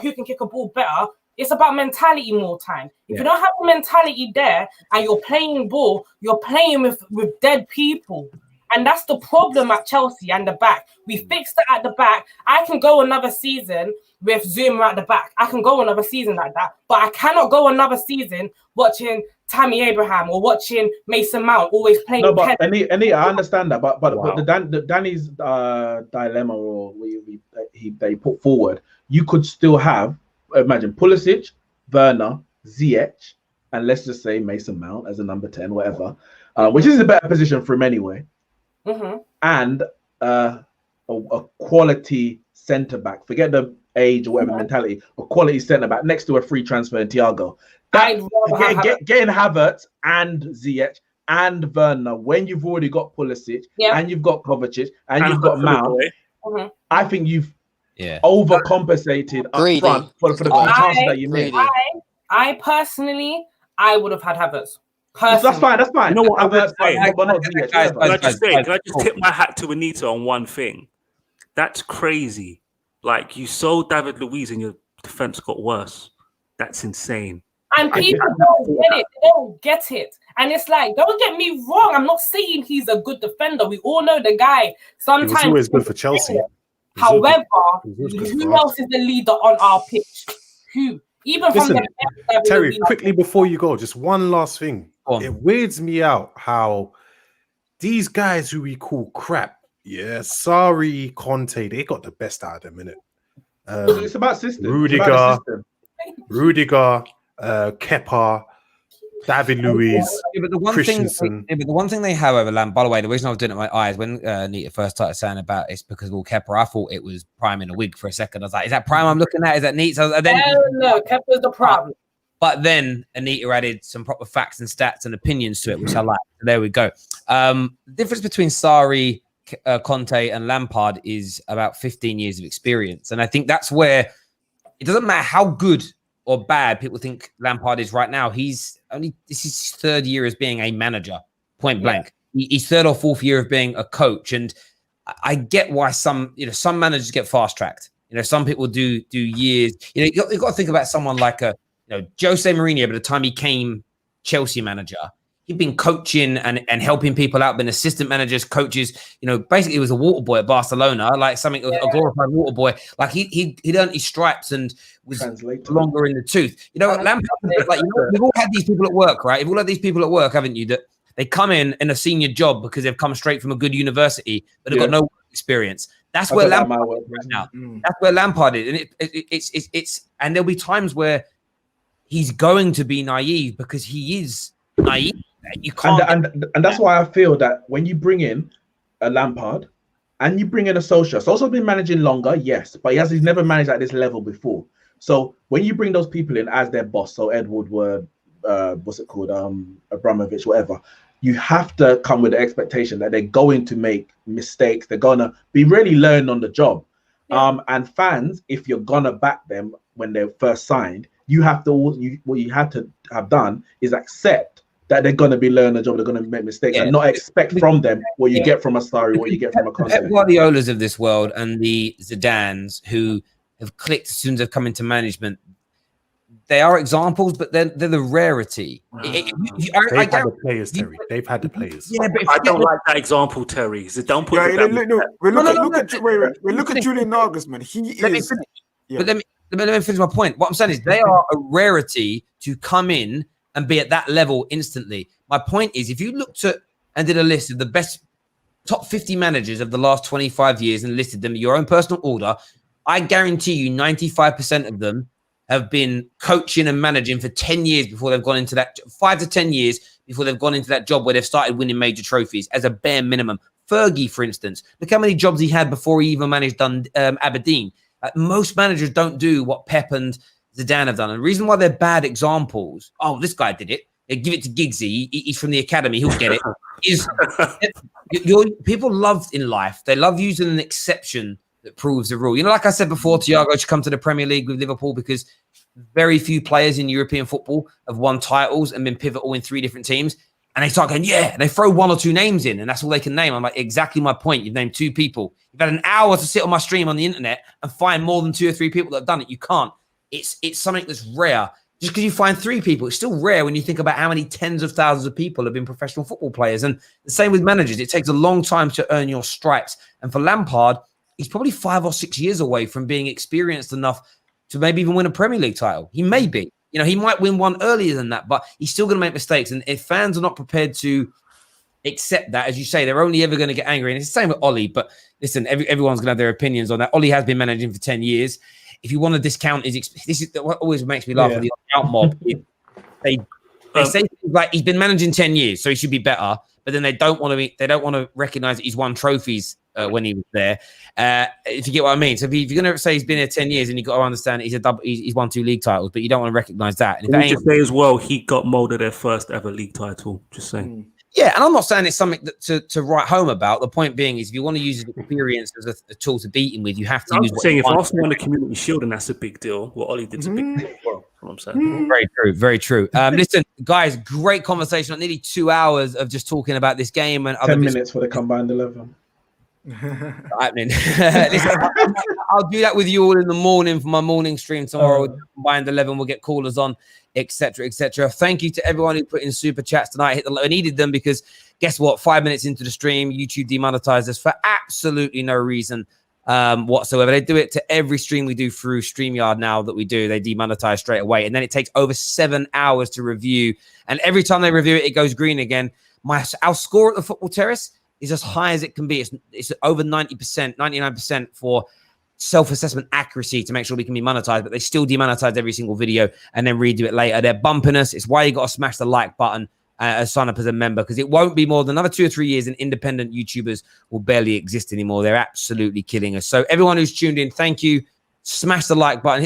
who can kick a ball better. It's about mentality more time. If you don't have the mentality there and you're playing ball, you're playing with dead people. And that's the problem at Chelsea and the back. We fixed it at the back. I can go another season with Zuma at the back. I can go another season like that. But I cannot go another season watching Tammy Abraham or watching Mason Mount always playing. No, but I understand that. But the Danny's dilemma or they put forward, you could still have, imagine, Pulisic, Werner, Ziyech, and let's just say Mason Mount as a number 10, whatever, which is a better position for him anyway. And a quality centre back. Forget the age or whatever mentality. A quality centre back next to a free transfer in Thiago. Getting Havertz and Ziyech and Werner when you've already got Pulisic and you've got Kovacic and you've got Mount. I think you've Yeah. overcompensated up Greedy. front for the chances that you made. Greedy. I personally, I would have had Havertz. That's fine. That's fine. You know what I would Havertz, say? but not Ziyech, Guys, whatever. Can I just say? guys, Can I just tip my hat to Anita on one thing? That's crazy. Like, you sold David Luiz and your defense got worse. That's insane. And people don't get it. They don't get it. And it's like, don't get me wrong. I'm not saying he's a good defender. We all know the guy. He Sometimes was always good for Chelsea. However, was good who for us. else is the leader on our pitch? Who? Even from Listen, the bench, Terry, we- quickly before you go, just one last thing. Go on. It weirds me out how these guys who we call crap, sorry, Conte, they got the best out of them, innit? It's about system. Rudiger, It's about the system. Kepa, David Luiz, Yeah, but the one Christensen. thing, but the one thing they have over Lamb. By the way, the reason I was doing it with my eyes when Nita first started saying about it's because of all Kepa, I thought it was Prime in a wig for a second. I was like, "Is that Prime I'm looking at? Is that neat?" So then, Hell no, Kepa's the problem. but then Anita added some proper facts and stats and opinions to it, which I like. So there we go. The difference between Sarri, Conte, and Lampard is about 15 years of experience, and I think that's where it doesn't matter how good or bad people think Lampard is right now. This is his third year as being a manager, point blank. He's third or fourth year of being a coach. And I get why some managers get fast tracked. Some people do years. You've got to think about someone like Jose Mourinho. By the time he came Chelsea manager, he'd been coaching and helping people out, been assistant managers, coaches. Basically he was a water boy at Barcelona, like something a glorified water boy. Like he'd earned his stripes and was longer in the tooth. Lampard, we've all had these people at work, right? You've all had these people at work, haven't you? That they come in a senior job because they've come straight from a good university, but they've got no experience. That's where Lampard is right now. That's where Lampard is, and it's and there'll be times where he's going to be naive because he is naive. You can't, and that's why I feel that when you bring in a Lampard and you bring in a Solskjaer, Solskjaer's been managing longer, yes, but he's never managed at this level before. So when you bring those people in as their boss, so Ed Woodward, what's it called, Abramovich, whatever, you have to come with the expectation that they're going to make mistakes. They're gonna be really learning on the job. And fans, if you're gonna back them when they're first signed, you have to what you have to have done is accept that they're going to be learning a job, they're going to make mistakes, and not expect from them what you get from a Sarri, what you get from a Conte. Pep Guardiolas of this world and the Zidanes who have clicked as soon as they've come into management, they are examples, but they're the rarity. They've had the players, Terry. They've had the players. Yeah, but I don't like that example, Terry. Zidane put Look at Julian Nagelsmann. He is. But let me finish my point. What I'm saying is they are a rarity to come in and be at that level instantly. My point is, if you looked at and did a list of the best top 50 managers of the last 25 years and listed them in your own personal order, I guarantee you 95% of them have been coaching and managing for 10 years before they've gone into that, 5 to 10 years before they've gone into that job where they've started winning major trophies as a bare minimum. Fergie, for instance, look how many jobs he had before he even managed Aberdeen. Most managers don't do what Pep and Zidane have done. And the reason why they're bad examples, this guy did it. Give it to Giggsy. He's from the academy. He'll get it. People love in life. They love using an exception that proves the rule. Like I said before, Thiago should come to the Premier League with Liverpool because very few players in European football have won titles and been pivotal in 3 different teams. And they start going, and they throw 1 or 2 names in, and that's all they can name. I'm like, exactly my point. You've named 2 people. You've had an hour to sit on my stream on the internet and find more than 2 or 3 people that have done it. You can't. It's something that's rare. Just because you find 3 people, it's still rare when you think about how many tens of thousands of people have been professional football players. And the same with managers. It takes a long time to earn your stripes. And for Lampard, he's probably 5 or 6 years away from being experienced enough to maybe even win a Premier League title. He may be. He might win one earlier than that, but he's still going to make mistakes. And if fans are not prepared to accept that, as you say, they're only ever going to get angry. And it's the same with Ollie. But listen, everyone's going to have their opinions on that. Ollie has been managing for 10 years. If you want to discount this is what always makes me laugh with the out mob. They say things like he's been managing 10 years, so he should be better. But then they don't want to recognize that he's won trophies when he was there. If you get what I mean. So if you're going to say he's been here 10 years, and you've got to understand he's won 2 league titles, but you don't want to recognize that. And if just say as well, he got molded their first ever league title. Just saying. Yeah, and I'm not saying it's something to write home about. The point being is, if you want to use the experience as a tool to beat him with, you have to I'm use what saying you if want. Arsenal won the Community Shield, and that's a big deal. What Ollie did's a big deal. Well, that's what I'm saying. Very true, very true. Listen, guys, great conversation. Like nearly 2 hours of just talking about this game and other 10 bits. minutes for the combined 11. Happening. Listen, I'll do that with you all in the morning for my morning stream tomorrow. Combined 11, we'll get callers on, etc., etc. Thank you to everyone who put in super chats tonight. I needed them because guess what? 5 minutes into the stream, YouTube demonetized us for absolutely no reason whatsoever. They do it to every stream we do through StreamYard now that we do. They demonetize straight away, and then it takes over 7 hours to review. And every time they review it, it goes green again. Our score at the Football Terrace is as high as it can be. It's over 90%, 99% for self-assessment accuracy to make sure we can be monetized, but they still demonetize every single video and then redo it later. They're bumping us. It's why you got to smash the like button and sign up as a member, because it won't be more than another 2 or 3 years and independent YouTubers will barely exist anymore. They're absolutely killing us. So everyone who's tuned in, thank you. Smash the like button, hit the